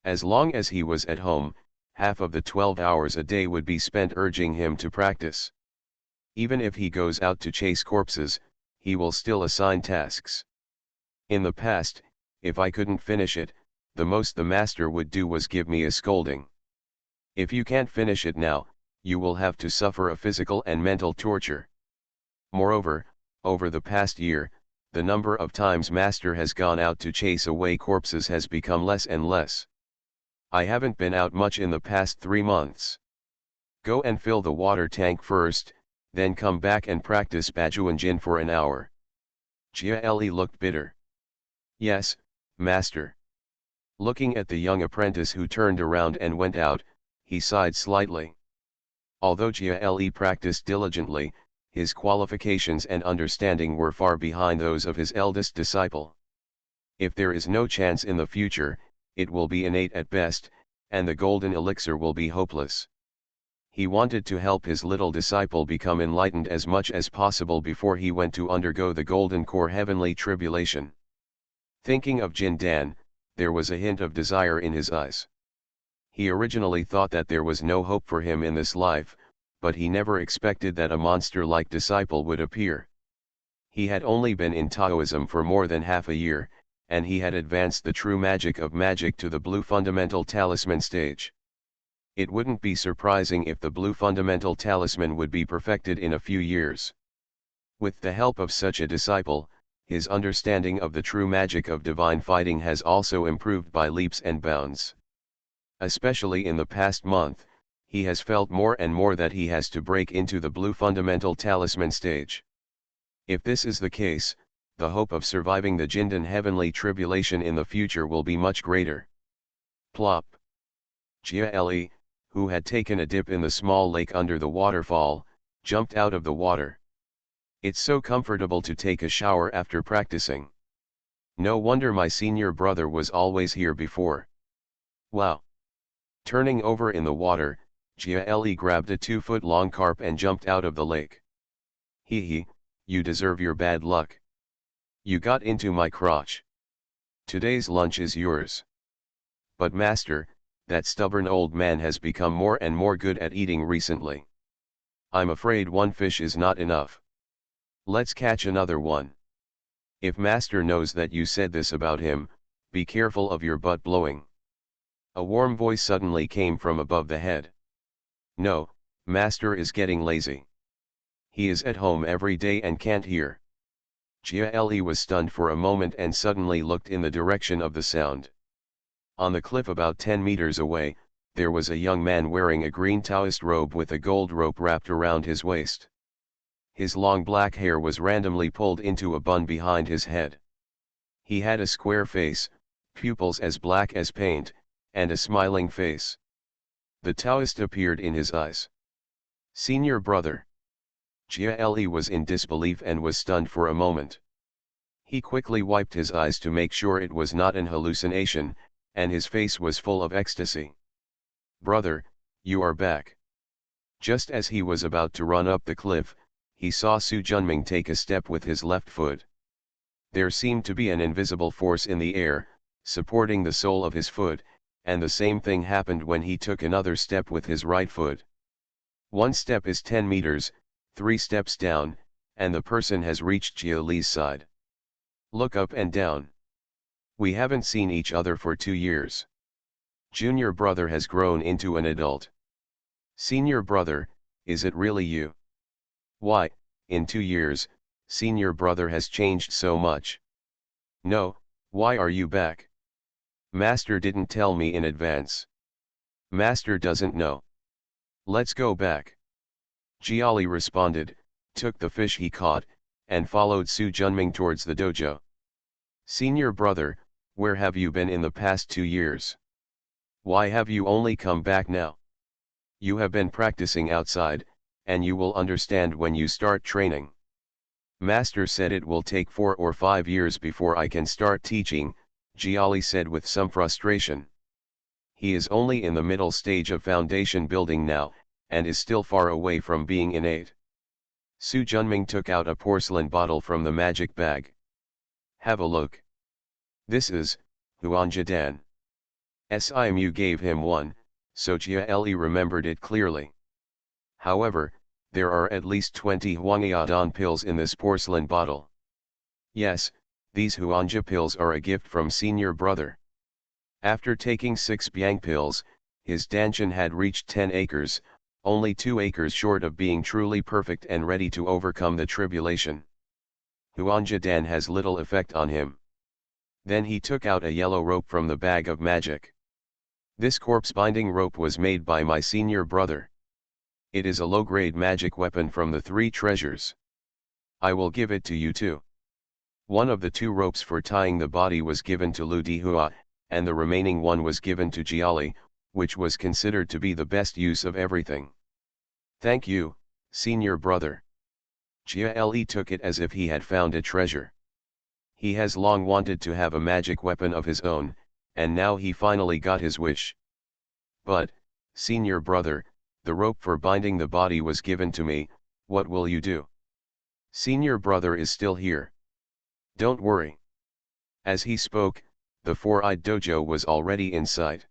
As long as he was at home, half of the 12 hours a day would be spent urging him to practice. Even if he goes out to chase corpses, he will still assign tasks. In the past, if I couldn't finish it, the most the master would do was give me a scolding. If you can't finish it now, you will have to suffer a physical and mental torture. Moreover, over the past year, the number of times master has gone out to chase away corpses has become less and less. I haven't been out much in the past 3 months. Go and fill the water tank first, then come back and practice Bajuanjin for an hour. Jiale looked bitter. Yes, master. Looking at the young apprentice who turned around and went out, he sighed slightly. Although Jiale practiced diligently, his qualifications and understanding were far behind those of his eldest disciple. If there is no chance in the future, it will be innate at best, and the golden elixir will be hopeless. He wanted to help his little disciple become enlightened as much as possible before he went to undergo the golden core heavenly tribulation. Thinking of Jin Dan, there was a hint of desire in his eyes. He originally thought that there was no hope for him in this life, but he never expected that a monster-like disciple would appear. He had only been in Taoism for more than half a year, and he had advanced the true magic of magic to the blue fundamental talisman stage. It wouldn't be surprising if the blue fundamental talisman would be perfected in a few years. With the help of such a disciple, his understanding of the true magic of divine fighting has also improved by leaps and bounds. Especially in the past month, he has felt more and more that he has to break into the blue fundamental talisman stage. If this is the case, the hope of surviving the Jindan heavenly tribulation in the future will be much greater. Plop. Jiale, who had taken a dip in the small lake under the waterfall, jumped out of the water. It's so comfortable to take a shower after practicing. No wonder my senior brother was always here before. Wow. Turning over in the water, Jiale grabbed a 2-foot-long carp and jumped out of the lake. Hee hee, you deserve your bad luck. You got into my crotch. Today's lunch is yours. But master, that stubborn old man has become more and more good at eating recently. I'm afraid one fish is not enough. Let's catch another one. If master knows that you said this about him, be careful of your butt blowing. A warm voice suddenly came from above the head. No, master is getting lazy. He is at home every day and can't hear. Jiale was stunned for a moment and suddenly looked in the direction of the sound. On the cliff about 10 meters away, there was a young man wearing a green Taoist robe with a gold rope wrapped around his waist. His long black hair was randomly pulled into a bun behind his head. He had a square face, pupils as black as paint, and a smiling face. The Taoist appeared in his eyes. Senior brother. Jiale was in disbelief and was stunned for a moment. He quickly wiped his eyes to make sure it was not an hallucination, and his face was full of ecstasy. Brother, you are back. Just as he was about to run up the cliff, he saw Su Junming take a step with his left foot. There seemed to be an invisible force in the air, supporting the sole of his foot, and the same thing happened when he took another step with his right foot. 1 step is 10 meters, 3 steps down, and the person has reached Jiale's side. Look up and down. We haven't seen each other for 2 years. Junior brother has grown into an adult. Senior brother, is it really you? Why, in 2 years, senior brother has changed so much. No, why are you back? Master didn't tell me in advance. Master doesn't know. Let's go back. Jiale responded, took the fish he caught, and followed Su Junming towards the dojo. Senior brother, where have you been in the past 2 years? Why have you only come back now? You have been practicing outside, and you will understand when you start training. Master said it will take 4 or 5 years before I can start teaching, Jiali said with some frustration. He is only in the middle stage of foundation building now, and is still far away from being innate. Su Junming took out a porcelain bottle from the magic bag. Have a look. This is Huanjidan. Simu gave him one, so Jiali remembered it clearly. However, there are at least 20 Huangiadan pills in this porcelain bottle. Yes, these Huanja pills are a gift from senior brother. After taking 6 Biang pills, his Danshan had reached 10 acres, only 2 acres short of being truly perfect and ready to overcome the tribulation. Huanjidan has little effect on him. Then he took out a yellow rope from the bag of magic. This corpse-binding rope was made by my senior brother. It is a low-grade magic weapon from the 3 treasures. I will give it to you too. One of the 2 ropes for tying the body was given to Lu Dihua, and the remaining one was given to Jiali, which was considered to be the best use of everything. Thank you, senior brother. Jiali took it as if he had found a treasure. He has long wanted to have a magic weapon of his own, and now he finally got his wish. But, senior brother, the rope for binding the body was given to me, what will you do? Senior brother is still here. Don't worry. As he spoke, the 4-eyed dojo was already in sight.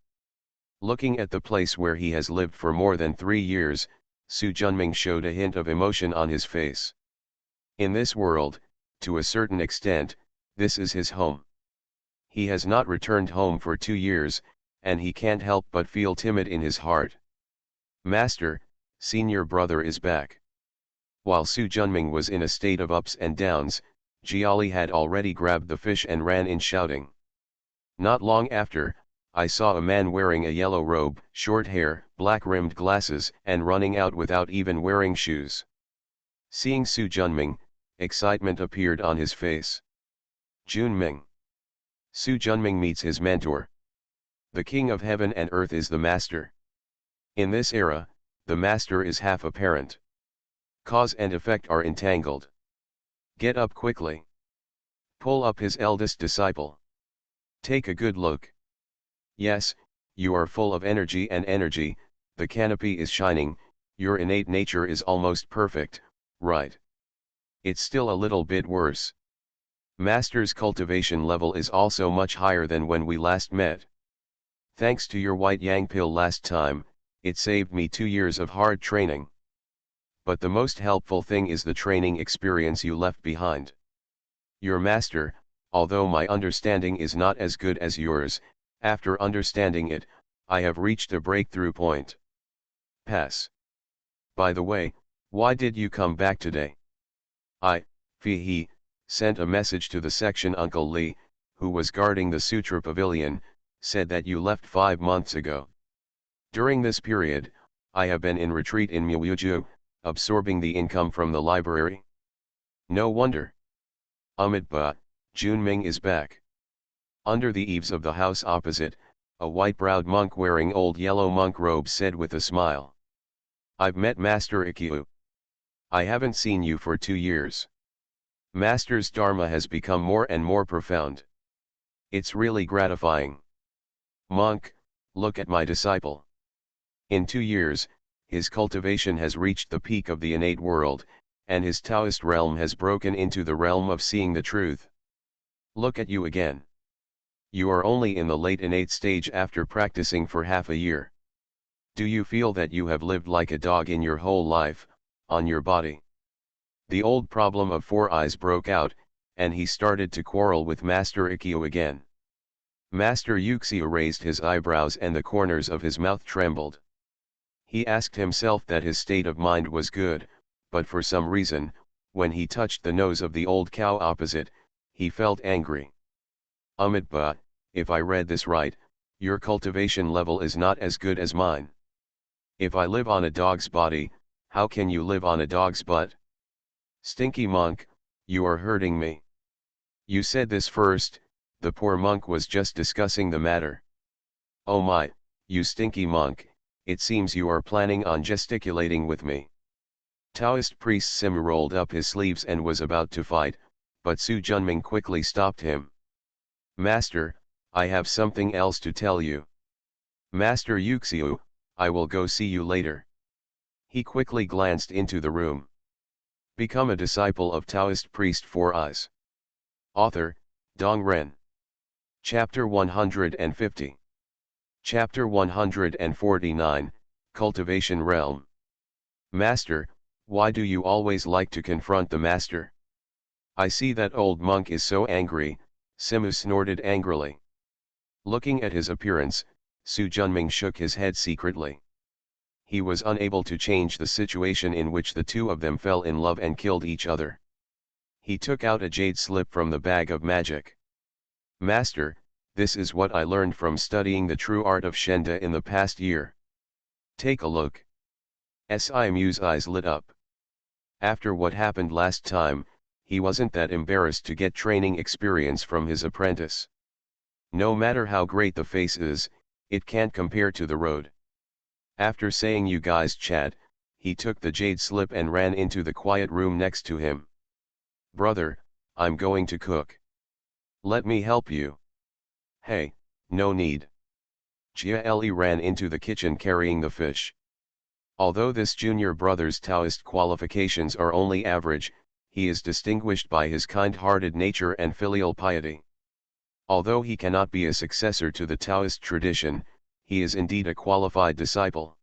Looking at the place where he has lived for more than 3 years, Su Junming showed a hint of emotion on his face. In this world, to a certain extent, this is his home. He has not returned home for 2 years, and he can't help but feel timid in his heart. Master, senior brother is back. While Su Junming was in a state of ups and downs, Jiali had already grabbed the fish and ran in shouting. Not long after, I saw a man wearing a yellow robe, short hair, black-rimmed glasses, and running out without even wearing shoes. Seeing Su Junming, excitement appeared on his face. Junming. Su Junming meets his mentor. The king of heaven and earth is the master. In this era, the master is half apparent. Cause and effect are entangled. Get up quickly. Pull up his eldest disciple. Take a good look. Yes, you are full of energy and energy, the canopy is shining, your innate nature is almost perfect, right? It's still a little bit worse. Master's cultivation level is also much higher than when we last met. Thanks to your white yang pill last time, it saved me 2 years of hard training. But the most helpful thing is the training experience you left behind. Your master, although my understanding is not as good as yours, after understanding it, I have reached a breakthrough point. Pass. By the way, why did you come back today? He sent a message to the section Uncle Lee, who was guarding the Sutra Pavilion, said that you left 5 months ago. During this period, I have been in retreat in Myuju, absorbing the income from the library. No wonder. Amitabha, Junming is back. Under the eaves of the house opposite, a white-browed monk wearing old yellow monk robes said with a smile. I've met Master Ikkyu. I haven't seen you for 2 years. Master's Dharma has become more and more profound. It's really gratifying. Monk, look at my disciple. In 2 years, his cultivation has reached the peak of the innate world, and his Taoist realm has broken into the realm of seeing the truth. Look at you again. You are only in the late innate stage after practicing for half a year. Do you feel that you have lived like a dog in your whole life, on your body? The old problem of 4 eyes broke out, and he started to quarrel with Master Ikkyu again. Master Yuxia raised his eyebrows and the corners of his mouth trembled. He asked himself that his state of mind was good, but for some reason, when he touched the nose of the old cow opposite, he felt angry. Amitabha, if I read this right, your cultivation level is not as good as mine. If I live on a dog's body, how can you live on a dog's butt? Stinky monk, you are hurting me. You said this first, the poor monk was just discussing the matter. Oh my, "You stinky monk, it seems you are planning on gesticulating with me." Taoist priest Sim rolled up his sleeves and was about to fight, but Su Junming quickly stopped him. "Master, I have something else to tell you." "Master Yuxiu, I will go see you later." He quickly glanced into the room. Become a disciple of Taoist priest 4 Eyes. Author, Dong Ren. Chapter 150. Chapter 149, Cultivation Realm. "Master, why do you always like to confront the master? I see that old monk is so angry," Simu snorted angrily. Looking at his appearance, Su Junming shook his head secretly. He was unable to change the situation in which the two of them fell in love and killed each other. He took out a jade slip from the bag of magic. "Master, this is what I learned from studying the true art of Shenda in the past year. Take a look." Simu's eyes lit up. After what happened last time, he wasn't that embarrassed to get training experience from his apprentice. No matter how great the face is, it can't compare to the road. After saying "you guys chat," he took the jade slip and ran into the quiet room next to him. "Brother, I'm going to cook. Let me help you." "Hey, no need." Jia Li ran into the kitchen carrying the fish. Although this junior brother's Taoist qualifications are only average, he is distinguished by his kind-hearted nature and filial piety. Although he cannot be a successor to the Taoist tradition, he is indeed a qualified disciple.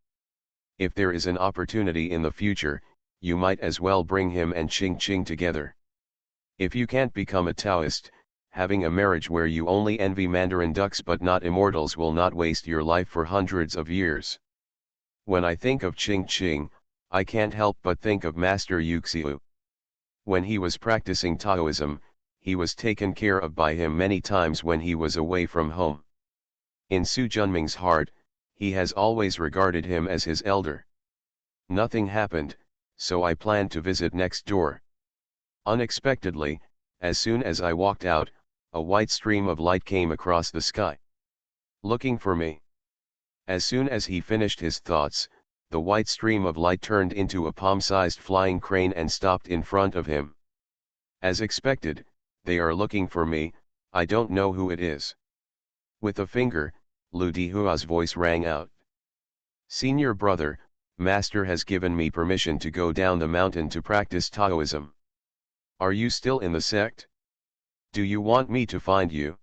If there is an opportunity in the future, you might as well bring him and Ching Ching together. If you can't become a Taoist, having a marriage where you only envy Mandarin ducks but not immortals will not waste your life for hundreds of years. When I think of Ching Ching, I can't help but think of Master Yuxiu. When he was practicing Taoism, he was taken care of by him many times when he was away from home. In Su Junming's heart, he has always regarded him as his elder. Nothing happened, so I planned to visit next door. Unexpectedly, as soon as I walked out, a white stream of light came across the sky. "Looking for me?" As soon as he finished his thoughts, the white stream of light turned into a palm-sized flying crane and stopped in front of him. As expected, "They are looking for me, I don't know who it is." With a finger, Lu Dihua's voice rang out. "Senior brother, Master has given me permission to go down the mountain to practice Taoism. Are you still in the sect? Do you want me to find you?"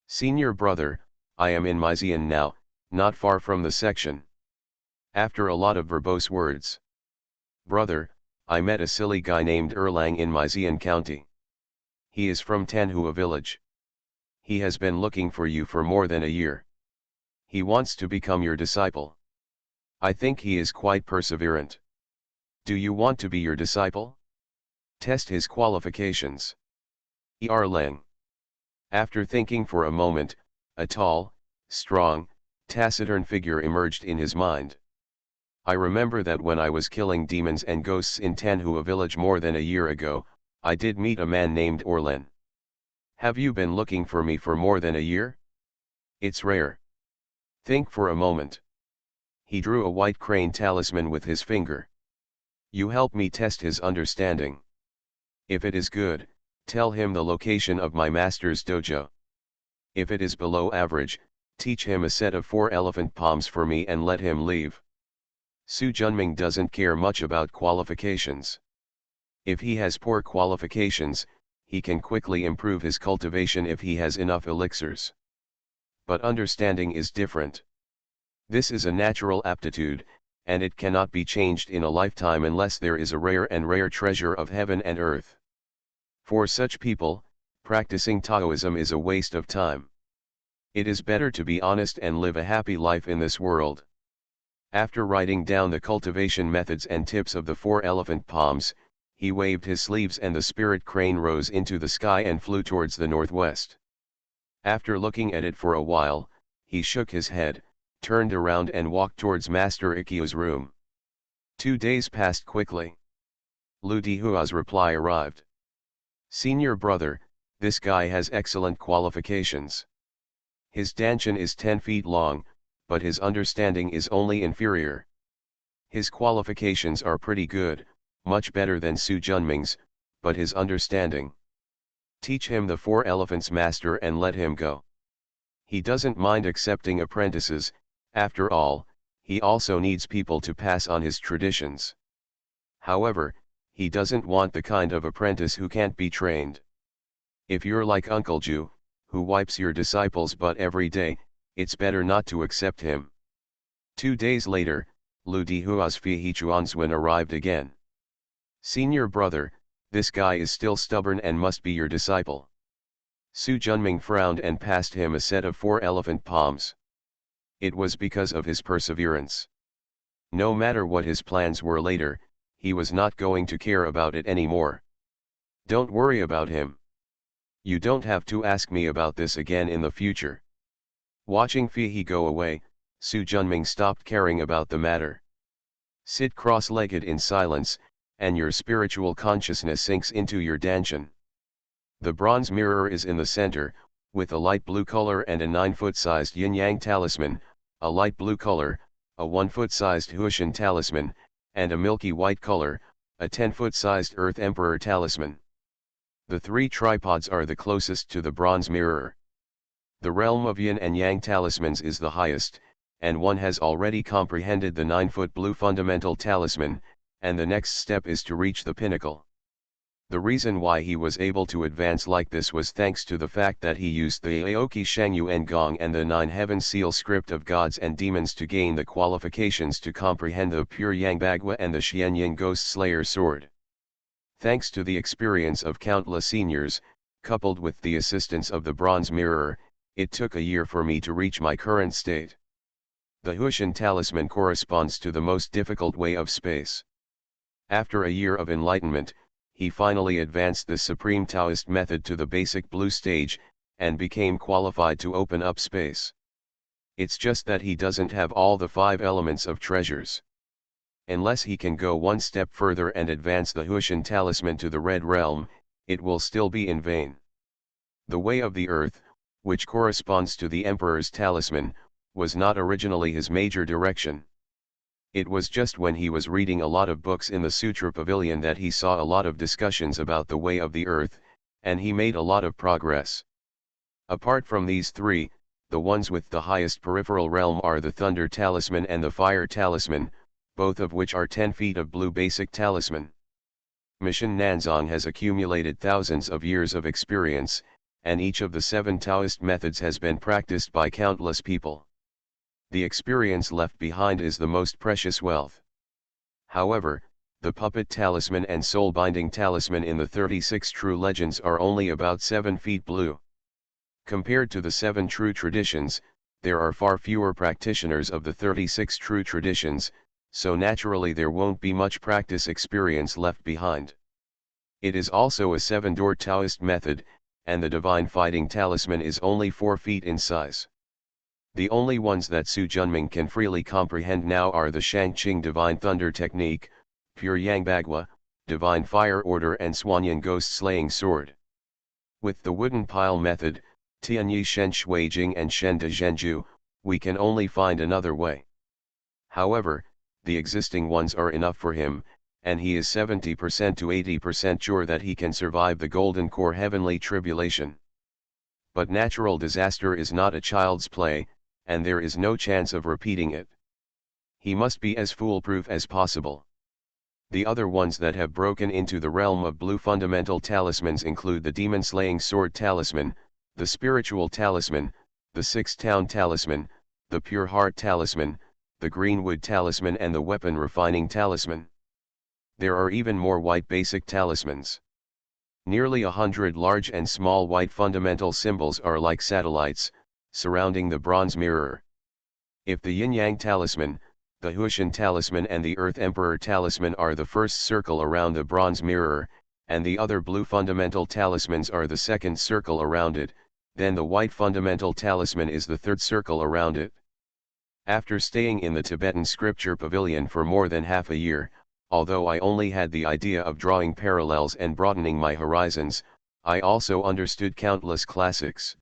"Senior brother, I am in Mysian now, not far from the section." After a lot of verbose words. "Brother, I met a silly guy named Erlang in Mysian County. He is from Tanhua village. He has been looking for you for more than a year. He wants to become your disciple. I think he is quite perseverant. Do you want to be your disciple? Test his qualifications." Erlang. After thinking for a moment, a tall, strong, taciturn figure emerged in his mind. "I remember that when I was killing demons and ghosts in Tanhua village more than a year ago, I did meet a man named Orlan. Have you been looking for me for more than a year? It's rare. Think for a moment." He drew a white crane talisman with his finger. "You help me test his understanding. If it is good, tell him the location of my master's dojo. If it is below average, teach him a set of 4 elephant palms for me and let him leave." Su Junming doesn't care much about qualifications. If he has poor qualifications, he can quickly improve his cultivation if he has enough elixirs. But understanding is different. This is a natural aptitude, and it cannot be changed in a lifetime unless there is a rare treasure of heaven and earth. For such people, practicing Taoism is a waste of time. It is better to be honest and live a happy life in this world. After writing down the cultivation methods and tips of the 4 elephant palms, he waved his sleeves and the spirit crane rose into the sky and flew towards the northwest. After looking at it for a while, he shook his head, turned around and walked towards Master Ikkyo's room. 2 days passed quickly. Lu Dihua's reply arrived. "Senior brother, this guy has excellent qualifications. His danchan is 10 feet long, but his understanding is only inferior. His qualifications are pretty good, much better than Su Junming's, but his understanding. Teach him the 4 elephants master and let him go. He doesn't mind accepting apprentices, after all, he also needs people to pass on his traditions. However, he doesn't want the kind of apprentice who can't be trained. If you're like Uncle Ju, who wipes your disciples' butt every day, it's better not to accept him. 2 days later, Lu Dihua's Fihi Chuanzwen arrived again. Senior brother, this guy is still stubborn and must be your disciple. Su Junming frowned and passed him a set of 4 elephant palms. It was because of his perseverance. No matter what his plans were later, he was not going to care about it anymore. Don't worry about him. You don't have to ask me about this again in the future. Watching Fihi go away, Su Junming stopped caring about the matter. Sit cross-legged in silence, and your spiritual consciousness sinks into your danshan. The bronze mirror is in the center, with a light blue color and a 9-foot-sized yin-yang talisman, a light blue color, a 1-foot-sized Huishan talisman, and a milky white color, a 10-foot-sized Earth Emperor talisman. The 3 tripods are the closest to the bronze mirror. The realm of yin and yang talismans is the highest, and one has already comprehended the 9-foot blue fundamental talisman, and the next step is to reach the pinnacle. The reason why he was able to advance like this was thanks to the fact that he used the Aoki Shangyu Ngong and the 9 heaven seal script of gods and demons to gain the qualifications to comprehend the pure Yang Bagua and the Xianyin Ghost Slayer sword. Thanks to the experience of countless seniors, coupled with the assistance of the bronze mirror, it took a year for me to reach my current state. The Huishan talisman corresponds to the most difficult way of space. After a year of enlightenment, he finally advanced the supreme Taoist method to the basic blue stage, and became qualified to open up space. It's just that he doesn't have all the 5 elements of treasures. Unless he can go one step further and advance the Huishan talisman to the Red Realm, it will still be in vain. The Way of the Earth, which corresponds to the Emperor's talisman, was not originally his major direction. It was just when he was reading a lot of books in the Sutra Pavilion that he saw a lot of discussions about the Way of the Earth, and he made a lot of progress. Apart from these 3, the ones with the highest peripheral realm are the Thunder Talisman and the Fire Talisman, both of which are 10 feet of blue basic talisman. Mission Nanzong has accumulated thousands of years of experience, and each of the 7 Taoist methods has been practiced by countless people. The experience left behind is the most precious wealth. However, the puppet talisman and soul-binding talisman in the 36 true legends are only about 7 feet blue. Compared to the 7 true traditions, there are far fewer practitioners of the 36 true traditions, so naturally there won't be much practice experience left behind. It is also a 7-door Taoist method, and the divine fighting talisman is only 4 feet in size. The only ones that Su Junming can freely comprehend now are the Shangqing Divine Thunder Technique, Pure Yang Bagua, Divine Fire Order and Xuanyan Ghost Slaying Sword. With the Wooden Pile Method, Tianyi Shen Shuijing and Shen De Zhenju, we can only find another way. However, the existing ones are enough for him, and he is 70% to 80% sure that he can survive the Golden Core Heavenly Tribulation. But natural disaster is not a child's play, and there is no chance of repeating it. He must be as foolproof as possible. The other ones that have broken into the realm of blue fundamental talismans include the Demon Slaying Sword Talisman, the Spiritual Talisman, the 6-Town Talisman, the Pure Heart Talisman, the Greenwood Talisman and the Weapon Refining Talisman. There are even more white basic talismans. Nearly 100 large and small white fundamental symbols are like satellites, surrounding the bronze mirror. If the Yin-Yang Talisman, the Huishan Talisman and the Earth Emperor Talisman are the first circle around the bronze mirror, and the other blue fundamental talismans are the second circle around it, then the white fundamental talisman is the third circle around it. After staying in the Tibetan Scripture Pavilion for more than half a year, although I only had the idea of drawing parallels and broadening my horizons, I also understood countless classics.